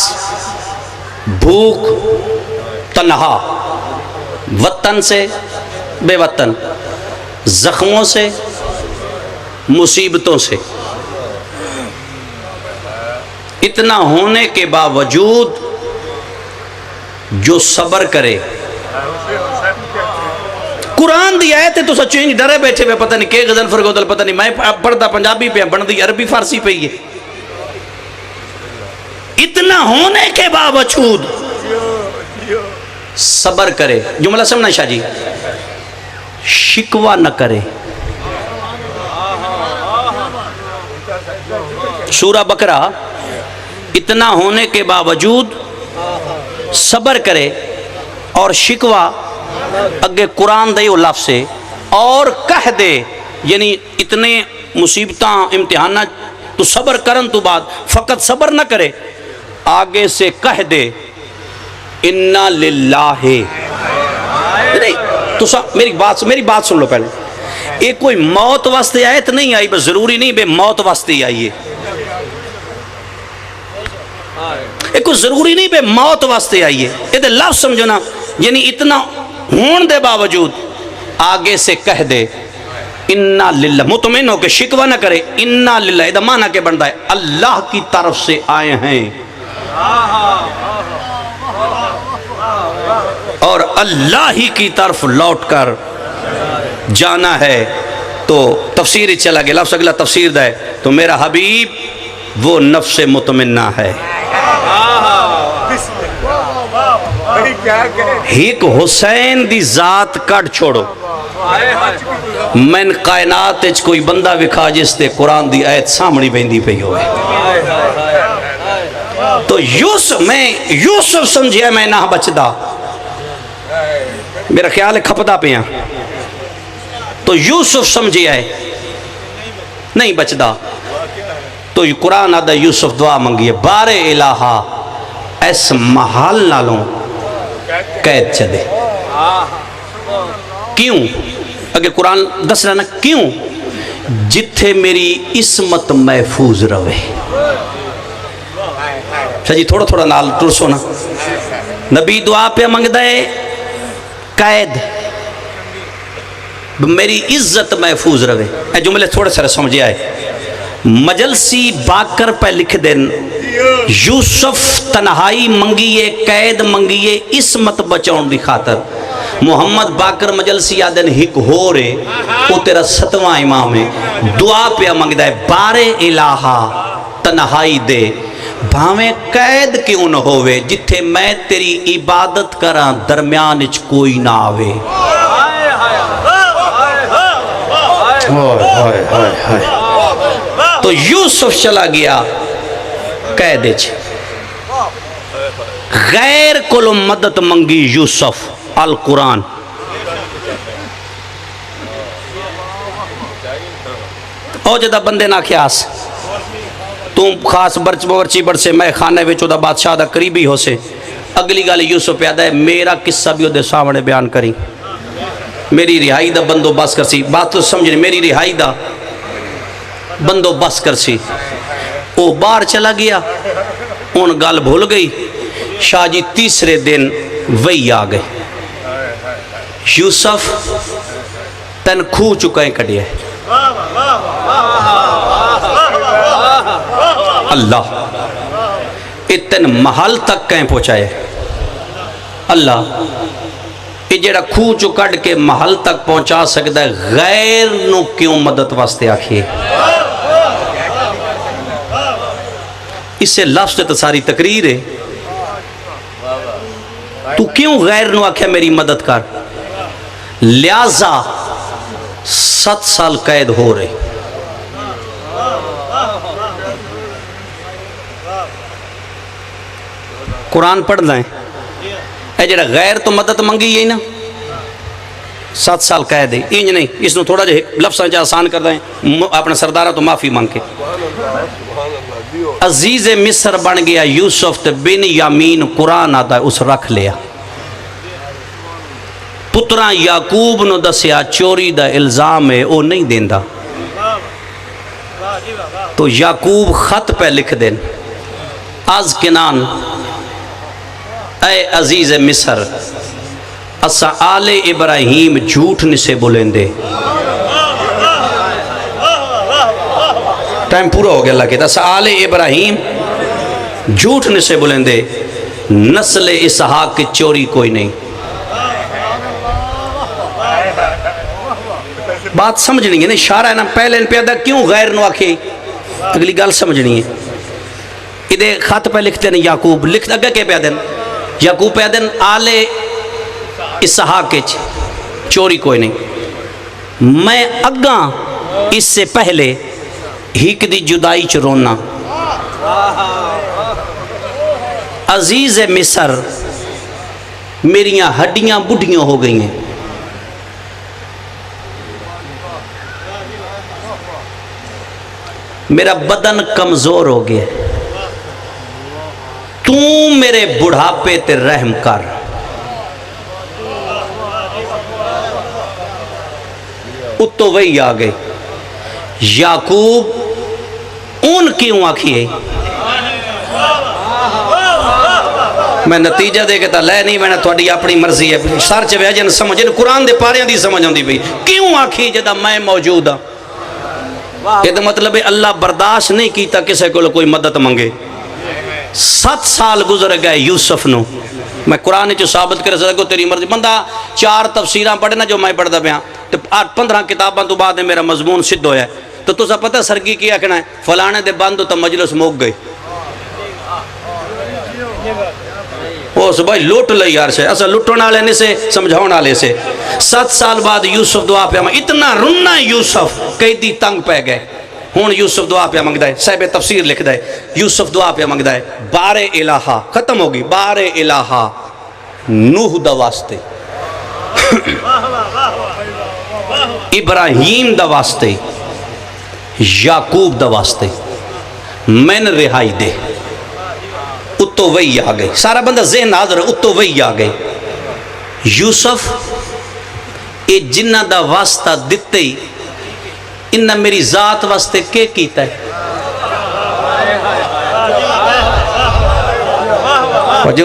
بھوک, تنہا, وطن سے بے وطن, زخموں سے, مصیبتوں سے. اتنا ہونے کے باوجود جو صبر کرے. قرآن دی آیت ہے تو سچو ہی ڈرے بیٹھے میں, پتہ نہیں کہ غزل فرگودل, پتہ نہیں میں پڑھتا پنجابی پہ بندی عربی فارسی پہ ہی ہے. اتنا ہونے کے باوجود صبر کرے. جملہ سمجھنا شاہ جی, شکوہ نہ کرے. سورہ بقرہ اتنا ہونے کے باوجود صبر کرے اور شکوہ اگے قرآن دے وہ لفظ سے اور کہہ دے. یعنی اتنے مصیبتاں امتحانات تو صبر کرن تو بعد فقط صبر نہ کرے, آگے سے کہہ دے اِنَّا لِلَّهِ. تو میری بات سن لو پہلے. یہ کوئی موت واسطے آیت نہیں آئی, بس ضروری نہیں بے موت واسطے ہی آئیے. یہ کوئی ضروری نہیں بے موت واسطے آئیے. یہ دے لفظ سمجھو نا, یعنی اتنا ہون دے باوجود آگے سے کہہ دے اِنَّا لِلَّهِ, مطمئن ہو کے شکوہ نہ کرے. اِنَّا لِلَّهِ یہ معنی کے بنتا ہے اللہ کی طرف سے آئے ہیں اور اللہ ہی کی طرف لوٹ کر جانا ہے. تو تفسیر چلا گیا, لفظ اگلا تفسیر دا ہے. تو میرا حبیب وہ نفس مطمئنہ ہے. ایک حسین دی ذات کٹ چھوڑو, من کائنات اچ کوئی بندہ وکھا جس تے قرآن دی آیت سامنی بہندی پہ ہوئے. تو یوسف سمجھے میں نہ بچدا, میرا خیال ہے کھپدا پہ ہیں. تو یوسف سمجھے ہے نہیں بچدا. تو قرآن آدھا یوسف دعا منگی ہے, بار الہا اس محال نالوں قید چدے. کیوں؟ اگر قرآن دس رہا نا کیوں, جتھے میری عصمت محفوظ روے. شاہ جی تھوڑا نال ترسو نا. نبی دعا پہ منگ دے قید, میری عزت محفوظ روے. اے جملے تھوڑے سارے سمجھے آئے. مجلسی باکر پہ لکھ دین یوسف تنہائی منگیے, قید منگیے, عصمت بچاؤں دی خاطر. محمد باکر مجلسی آدن ہک ہو رے, وہ تیرا 7واں امام ہے. دعا پہ منگ دے بار الہا تنہائی دے, بھاویں قید کیوں نہ ہوئے جتھے میں تیری عبادت کراں درمیان اچ کوئی نہ آوے. تو یوسف چلا گیا قید اچ. غیر کولو مدد منگی یوسف. القرآن او جدہ بندے نہ کھیاس تم خاص برچی برچے میں خانے وچو دا بادشاہ دا قریبی ہو سے. اگلی گالی یوسف پیدا ہے میرا قصہ بھی دے سامنے بیان کری. میری رہائی دا بندو بس کر سی. بات تو سمجھنے میری رہائی دا بندو بس کر سی. او باہر چلا گیا ان گال بھول گئی. شاہ جی تیسرے دن وہی آ گئے. یوسف تن کھو چکے کڑیا ہے. اللہ اتن محل تک کہیں پہنچائے. اللہ یہ جڑا کھو چو کڑ کے محل تک پہنچا سکتا ہے غیر نو کیوں مدد واسطے آکھیے. اس سے لفظ تو ساری تقریر ہے. تو کیوں غیر نو آکھے میری مدد کر. لہذا 7 سال قید ہو رہے. قرآن پڑھ لائیں اے جڑا غیر تو مدد منگی یہی نا 7 سال قید ہے. انج نہیں اس نے تھوڑا جہے لفظاں جا آسان کر دائیں اپنا سردارہ تو معافی مانگ کے. عزیز مصر بن گیا یوسف تے بن یامین. قرآن آتا ہے اس رکھ لیا. پتران یعقوب نو دسیا چوری دا الزام ہے او نہیں دیندہ. تو یعقوب خط پہ لکھ دیں از کنان اے عزیز مصر اسا آل ابراہیم جھوٹ نسے بولیں دے. ٹائم پورا ہو گیا اللہ کہتا اسا آل ابراہیم جھوٹ نسے بولیں دے. نسل اسحاق کی چوری کوئی نہیں. بات سمجھنی ہے نا. اشارہ ہے نا پہلے ان پیدا کیوں غیر نو آکھے اگلی گال سمجھنی ہے. ادھے خط پہ لکھتے ہیں یعقوب لکھتے اگہ کے پیدا یعقوب پیدا آل اسحاق کے چوری کوئی نہیں. میں اگاں اس سے پہلے ہیک دی جدائی چ رونا. عزیز مصر میریاں ہڈیاں بڑھیاں ہو گئی ہیں. میرا بدن کمزور ہو گیا. تو میرے بڑھاپے تے رحم کر. اتو وہی آ گئے. یعقوب ان کیوں آکھیے میں نتیجہ دے کے تا لے نہیں میں نے تھوڑی اپنی مرضی ہے. سر چوے جن سمجھ قرآن دے پاریاں دی سمجھ آندی بھی کیوں آکھی جدا میں موجود ہاں. یہ تو مطلب ہے اللہ برداشت نہیں کیتا کسے کو کوئی مدد منگے. 7 سال گزر گئے یوسف نو. میں قرآن چو ثابت کر سکتا تیری مرضی. بندہ 4 تفسیراں پڑھے نا جو میں پڑھتا پیا تو 15 کتاباں تو بعد میرا مضمون سدھ ہویا ہے. تو تسا پتہ سرگی کیا کہنا ہے فلانے دے بند تو مجلس موک گئی. وہ بھائی لوٹ لئی یار سے اصلا لٹن والے نے سے سمجھاؤن والے سے. 7 سال بعد یوسف دعا پہ اتنا رننا یوسف قیدی تنگ پہ گئے. ہون یوسف دعا پہ منگتا ہے. صاحب تفسیر لکھتا ہے یوسف دعا پہ منگتا ہے بار الہا ختم ہوگی بار الہا نوح دا واسطے ابراہیم دا واسطے یعقوب دا واسطے من رہائی دے. اتو وہی آ گئے. سارا بندہ ذہن حاضر ہے. اتو وہی آ گئے. یوسف اے جنہ دا واسطہ دیتے ہی انہ میری ذات واسطے کے کیتا ہے.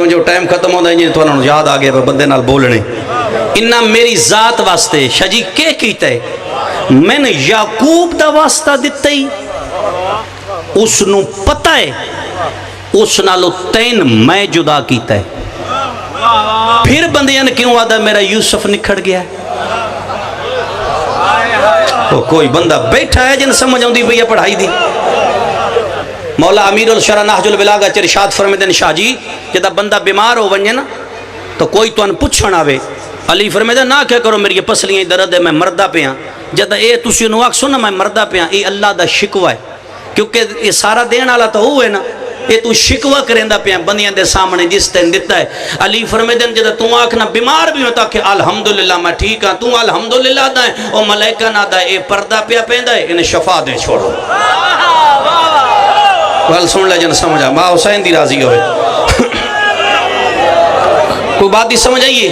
جو ٹائم ختم ہوتا ہے تو انہوں یاد آگے بندے نال بولنے. انہ میری ذات واسطے شجی کے کیتا ہے. میں نے یعقوب دا واسطہ دیتے ہی اس نو پتہ ہے اس نالو تین میں جدا کیتا ہے. پھر بندیاں نے کیوں آدھا میرا یوسف نکھڑ گیا ہے. کوئی بندہ بیٹھا ہے جن سمجھ آؤں دی بھئی پڑھائی دی مولا امیر الشرح نہج البلاغہ چ ارشاد فرمیندن شاہ جی جدا بندہ بیمار ہو ونجے نا تو کوئی تو ان پوچھن آوے علی فرمیندن نہ کیا کرو میری پسلیاں درد ہے میں مردہ پہ ہاں جدا اے تسی نو آکھ سن میں مردہ پہ ہاں اے اللہ دا شکوہ ہے کیونکہ یہ سارا دین والا تو وہ ہے نا یہ تو شکوہ کریندا پیا بندیاں دے سامنے جس تین دیتا ہے علی فرمیندن جدا تو آکھنا بیمار بھی ہوتا کہ الحمدللہ میں ٹھیک ہاں تو الحمدللہ دا ہے او ملائکہ نہ دا اے پردہ پیا پیندا ہے انہیں شفا دے چھوڑو وال سن لے جن سمجھا ماں حسین دی راضی ہوئے کوئی بات ہی سمجھ آئیے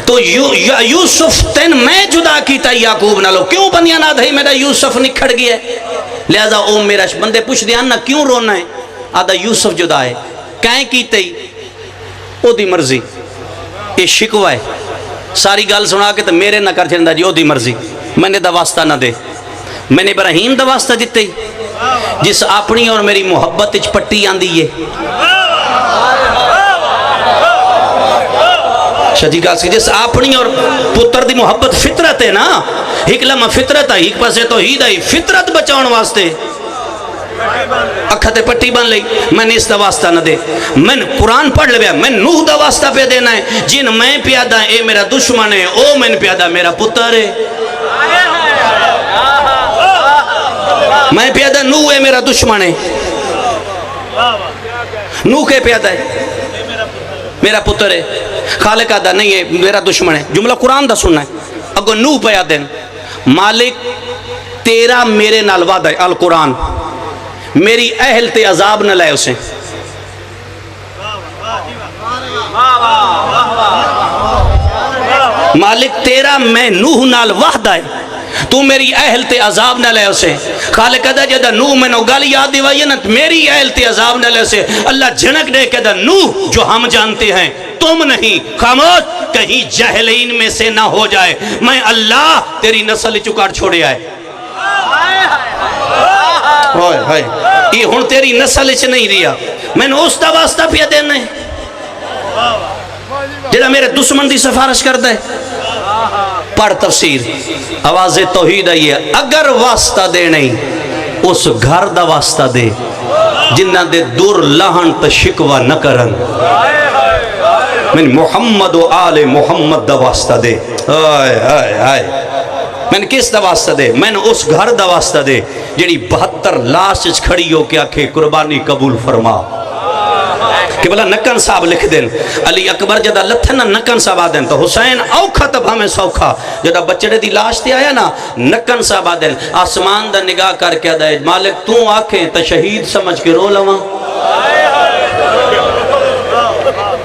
تو یوسف تین میں جدا کیتا یعقوب نہ لو کیوں بندیاں نہ دھائی میرا یوسف نکھڑ گیا ہے لہذا او میرا بندے پوچھ دیا نا کیوں رونا ہے آدھا یوسف جدا ہے کہیں کیتے ہی او دی مرضی یہ شکوہ ہے ساری گال سنا کے تو میرے نہ کر چھندہ جی او دی مرضی میں نے دا واسطہ نہ دے میں نے ابراہیم دا واسطہ دیتے ہی جس اپنی اور میری محبت اچ پٹی آن دیئے شجی گال سی جس اپنی اور پتر دی محبت فطرت ہے نا ایک لمحہ فطرت ہے ایک پاسے تو ہی دائی فطرت بچاؤن واسطے اکھتے پٹی بن لئی میں نے اس دا واسطہ نہ دے میں قرآن پڑھ لے بیا میں نوح دا واسطہ پہ دینا ہے جن میں پیادہ اے میرا دشمن ہے او میں پیادہ میرا پتر ہے میں پیادہ نوح ہے میرا دشمن ہے نوح کے پیادہ ہے میرا پتر ہے خالق آدھا نہیں ہے میرا دشمن ہے جملہ قرآن دا سننا ہے اگر نوح پیادہ ہے مالک تیرا میرے نال وعدہ ہے القرآن میری اہل تے عذاب نہ لائے اسے مالک تیرا میں نوح نال وعدہ ہے تو میری اہل تے عذاب نہ لے اسے خالق کہتا جدہ نوح میں نو گالی یاد دیوائی ہے نا میری اہل تے عذاب نہ لے اسے اللہ جھنک دے کہتا نوح جو ہم جانتے ہیں تم نہیں خاموش کہیں جہلین میں سے نہ ہو جائے میں اللہ تیری نسل چکار چھوڑے آئے یہ ہون تیری نسل چ نہیں ریا میں نے اس دا واسطہ پیا دینا ہے جدہ میرے دشمن دی سفارش کرتا ہے پڑھ تفسیر آواز توحید آئی ہے اگر واسطہ دے نہیں اس گھر دا واسطہ دے جنہ دے دور لہن تا شکوہ نہ کرن میں محمد و آل محمد دا واسطہ دے آئے آئے آئے میں نے کس دا واسطہ دے میں نے اس گھر دا واسطہ دے جنہی 72 لاش کھڑی ہو کیا کہ قربانی قبول فرما کہ بلا نکن صاحب لکھ دیں علی اکبر جدہ لتھنا نکن صاحب آدیں تو حسین اوکھا تب ہمیں سوکھا جدہ بچڑے دی لاش تے آیا نا نکن صاحب آدیں آسمان دا نگاہ کر کے دے مالک تو آنکھیں تا شہید سمجھ کے رو لواں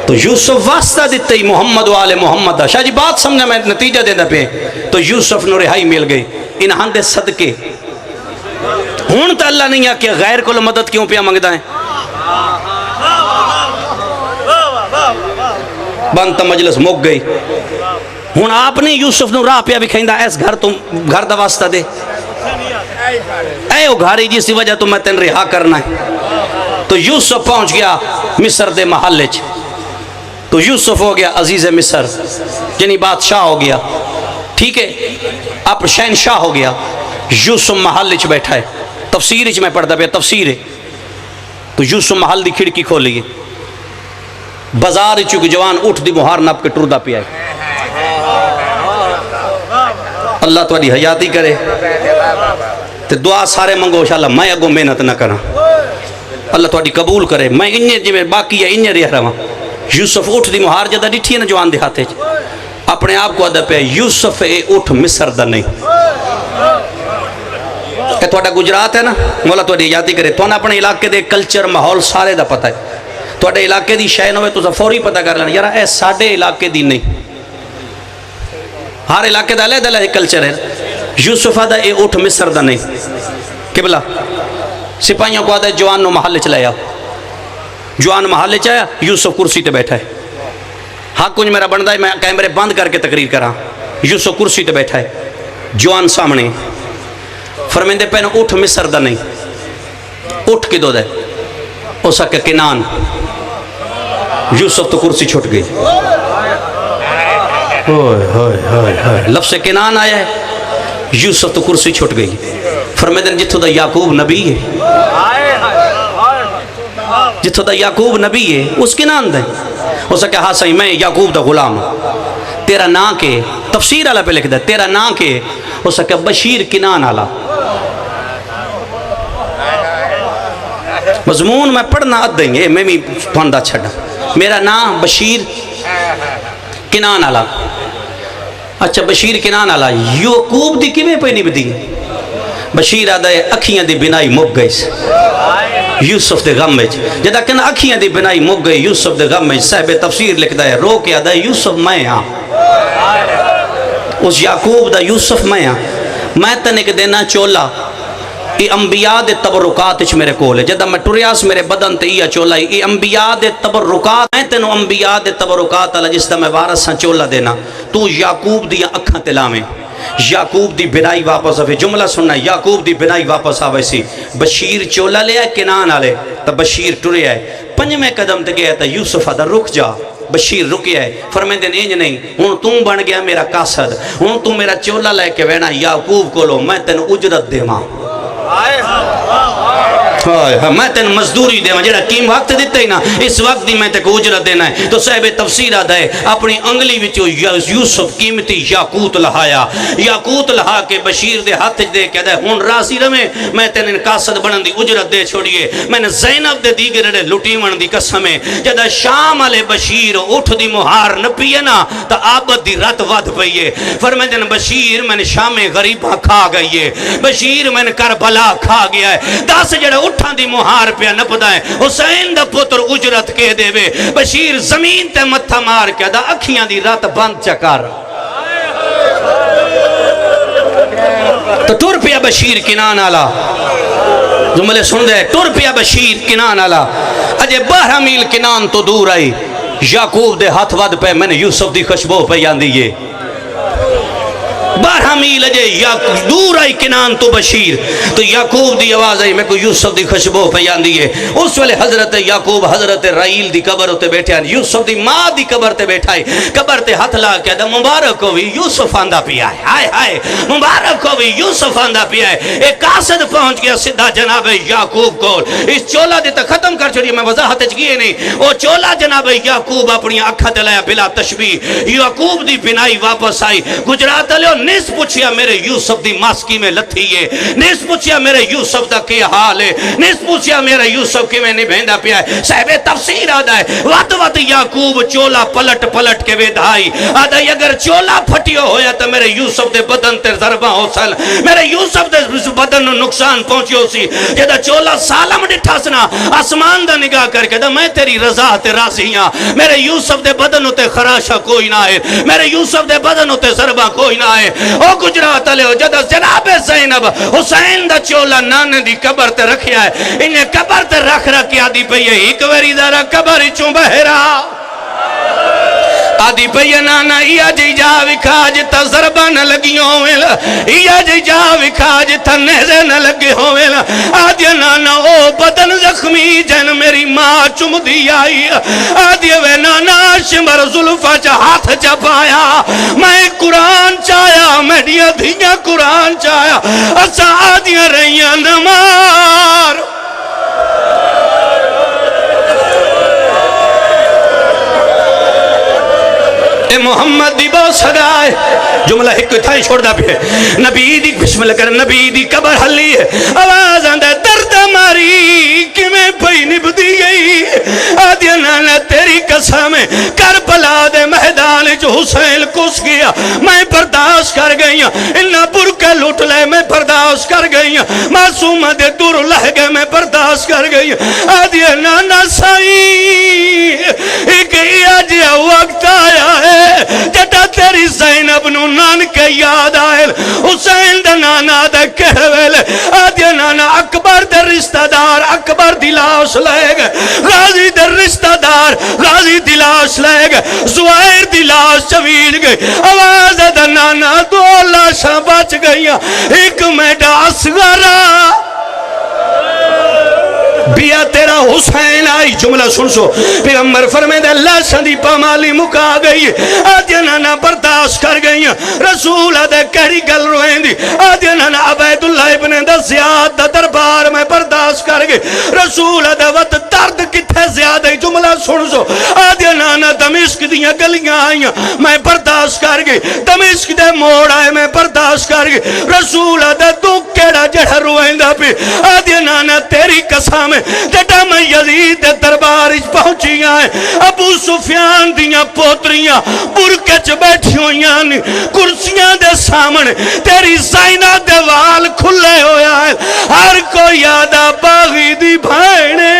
تو یوسف واسطہ دیتے ہی محمد و آل محمد دا شاہ جی بات سمجھا میں نتیجہ دینا پہ تو یوسف نو رہائی مل گئی انہاں دے صدقے ہون تا اللہ نہیں آکے غیر کو مدد کیوں پیا منگدہ ہیں بانتا مجلس مک گئی ہون آپ نے یوسف نو راہ پیا بھی کھائندہ ایس گھر دا واسطہ دے اے او گھاری جیسی وجہ تو میں تین رہا کرنا ہے تو یوسف پہنچ گیا مصر دے محلچ تو یوسف ہو گیا عزیز مصر یعنی بادشاہ ہو گیا ٹھیک ہے اب شہنشاہ ہو گیا یوسف محلچ بیٹھا ہے تفسیرچ میں پڑھتا پیا تفسیر ہے تو یوسف محل دی کھڑکی کھول لیے بازار چکے جوان اٹھ دی مہار نپ کے ٹردہ پیا ہے اللہ تواڈی حیاتی کرے تے دعا سارے منگو انشاءاللہ میں اگو محنت نہ کرا اللہ تواڈی قبول کرے میں انہیں جی میں باقی ہے انہیں رہ رہا یوسف اٹھ دی مہار جدہ ڈٹھی ہے نا جوان دے ہاتھے اپنے آپ کو ادھا پہ یوسف اے اٹھ مصر دا نہیں کہ تواڈا گجرات ہے نا مولا تواڈی حیاتی کرے تو اپنے علاقے دے کلچر ماحول سارے دا پتہ ہے تواڈے علاقے دی شے نہ ہوئے تو فوری پتہ کر لینا یار اے ساڈے علاقے دی نہیں ہر علاقے دا علیحدہ علیحدہ کلچر ہے یوسف آدھا اے اٹھ مصر دا نہیں قبلہ سپاہیوں کو آدھا جوان نو محل چلایا جوان محل چایا یوسف کرسی تے بیٹھا ہے حق کچھ میرا بندہ ہے میں کیمرے بند کر کے تقریر کرا یوسف کرسی تے بیٹھا ہے جوان سامنے فرمیندے پہنے اٹھ مصر دا نہیں اٹھ کے دو دے او سکے کنان یوسف تو کرسی چھوٹ گئی لفظ کنان آیا ہے یوسف تو کرسی چھوٹ گئی فرمیندے جتھو دا یعقوب نبی ہے جتھوں دا یعقوب نبی ہے اس کی نام دیں اس کہا ہاں صحیح میں یعقوب دا غلام ہوں تیرا نا کے تفسیر والا پہ لکھ دے تیرا نا کے اس کہا بشیر کنان والا مضمون میں پڑھنا اد دیں گے میں بھی پھندا چھڑا میرا نام بشیر کنان والا اچھا بشیر کنان والا یعقوب دی کیویں پہ نہیں بدی بشیر آدھا ہے اکھیاں دی بنائی مک گئی یوسف دے غم میں جدا کہنا اکھیاں دی بنائی مک گئی یوسف دے غم میں صاحب تفسیر لکھتا ہے رو کے آدھا ہے یوسف میں ہاں اس یعقوب دا یوسف میں ہاں میں تنک دینا چولا یہ انبیاء دے تبرکات اچھ میرے کول ہے جدہ میں ٹریاس میرے بدن تے یہ چولا ہے یہ انبیاء دے تبرکات میں تینو انبیاء دے تبرکات اللہ جس دا میں وارثاں چولا دینا تو یعقوب دیا اکھاں تلاویں یعقوب دی بنائی واپس آوے جملہ سننا یعقوب دی بنائی واپس آوے سی بشیر چولا لے آئے کنان آلے تا بشیر ٹرے آئے پنجمے قدم تے گیا تا یوسف آدھا رک جا بشیر رکیا ہے فرمائیں دن اینج نہیں ہون تم بن گیا میرا قاصد ہون تم میرا چولا لے کے وینا یعقوب کو لو میں تین اجرت دے ماں میں تین مزدوری دے ماں جیڑا کیم وقت دیتے ہی نا اس وقت دی میں تک اجرت دینا ہے تو صاحب تفسیر آدھا ہے اپنی انگلی وچو یوسف قیمتی یاقوت لہایا یاقوت لہا کے بشیر دے ہاتھ دے کے دے ہون راسی رمے میں تین قاصد بنن دی اجرت دے چھوڑیے میں نے زینب دے دیگر دے لٹیون دی قسمیں جدہ شام علی بشیر اٹھ دی مہار نپیے نا تا آبد دی رت ود پئیے فرمائیں دن بشیر میں نے شام غریبہ کھا گئیے بشیر میں نے کربلا کھا گیا ہے دس جڑا اٹھان دی مہار پہ نپدا ہے حسین دا پتر اجرت کے دے وے بشیر زمین تے متھا مار کے دا اکھیاں دی رات بند چکار تو ٹور پیا بشیر کنان آلا جملے سن دے ٹور پیا بشیر کنان آلا اجے 12 میل کنان تو دور آئی یعقوب دے ہاتھ ود پہ میں نے یوسف دی خوشبو پہ یاندیے 12 میل اجے دور آئی کنان تو بشیر تو یعقوب دی آواز آئی میں کو یوسف دی خوشبو پیان دیئے اس ویلے حضرت یعقوب حضرت رائیل دی قبر ہوتے بیٹھے ہیں یوسف دی ماں دی قبر تے بیٹھائی قبر تے ہاتھ لا کے دا مبارک ہوئی یوسف آندہ پیا ہے ہائے ہائے مبارک ہوئی یوسف آندہ پیا ہے ایک قاصد پہنچ گیا سدھا جناب یعقوب کو اس چولا دیتا ختم کر چھوڑی میں وضاحت چکیے نہیں وہ چولا جناب یعقوب اپنی اکھا دلایا بلا تشبیح یعقوب دی بنائی واپس آئی گجرات لیو نیس پوچھیا میرے یوسف دی ماسکی میں لتھی ہے نیس پوچھیا میرے یوسف دا کیا حال ہے نیس پوچھیا میرے یوسف کی میں نہیں بہندہ پیا ہے صاحب تفسیر آدھا ہے وقت یعقوب چولا پلٹ پلٹ کے ویدھائی آدھا ہے اگر چولا پھٹیو ہویا تو میرے یوسف دے بدن تے ضربہ ہو سل میرے یوسف دے بدن نقصان پہنچیو سی جدہ چولا سالم ڈٹھا سنا آسمان دا نگاہ کر کے دا میں تیری رضا تے راضی ہاں میرے یوسف دے بدن تے خراشہ کوئی نہ ہے میرے یوسف دے بدن تے ضربہ کوئی نہ ہے او گجرات لے ہو جدہ جناب زینب حسین دا چولا نانے دی قبر تے رکھیا ہے انہیں قبر تے رکھ رکھیا دی پہ یہ ایک وری دارا قبر چون بہرا آدھی پہ نانا یا جی جا وکھاج تا ضربہ نہ لگی ہوئے یا جی جا وکھاج تا نیزے نہ لگے ہوئے آدھی نانا او بدن زخمی جن میری ماں چم دی آئی آدھی وے نانا شمر ظلفہ چا ہاتھ چا پایا میں قرآن چایا میڈیا دھیاں قرآن چایا اسا آدھیاں رہیاں نمار اے محمد دی بہت صدا ہے جملہ ایک تھائی چھوڑ دا پہ نبی دی بسم اللہ کر نبی دی قبر حلی ہے آواز آندہ درد ماری کہ میں پہی نب دی گئی آدھیا نانا تیری قسم کربلا دے میدان جو حسین کس گیا میں برداشت کر گئی انہا برکہ لوٹ لے میں برداشت کر گئی معصوم دے دور لہگے میں برداشت کر گئی آدھیا نانا سائی ایک آجیا وقت آیا ہے جٹا تیری زینب نو نان کے یاد آئے حسین دا نانا دا کہویل آدھیا نانا اکبر دا رشتہ دار اکبر دلاش لے گئے غازی دا رشتہ دار غازی دلاش لے گئے زوائر دلاش چویل گئے آواز دا نانا دو لاشاں بچ گئی ایک میڈا اصغرہ بیا تیرا حسین آئی جملہ سن سو پیغمبر فرمائے دے اللہ شدی پامالی مکا گئی آدھیا نانا برداشت کر گئی رسول آدھے کہڑی گل روئیں دی آدھیا نانا عبید اللہ ابن دا زیاد دا دربار میں برداشت کر گئی رسول آدھے وقت درد کی دمشق دیاں گلیاں آئیاں میں برداشت کر گئی دمشق دے موڑ آئے میں برداشت کر گئی رسول آدھا تو کیڑا جڑا روئندہ پہ آدھے نانا تیری قسم ہے جڑا میں یزید دے دربار اچ پہنچی آئے ابو سفیان دیاں پوتریاں برکچ بیٹھی ہویاں کرسیاں دے سامنے تیری زینہ دے وال کھلے ہویا ہے ہر کوئی آدھا باغی دی بھائنے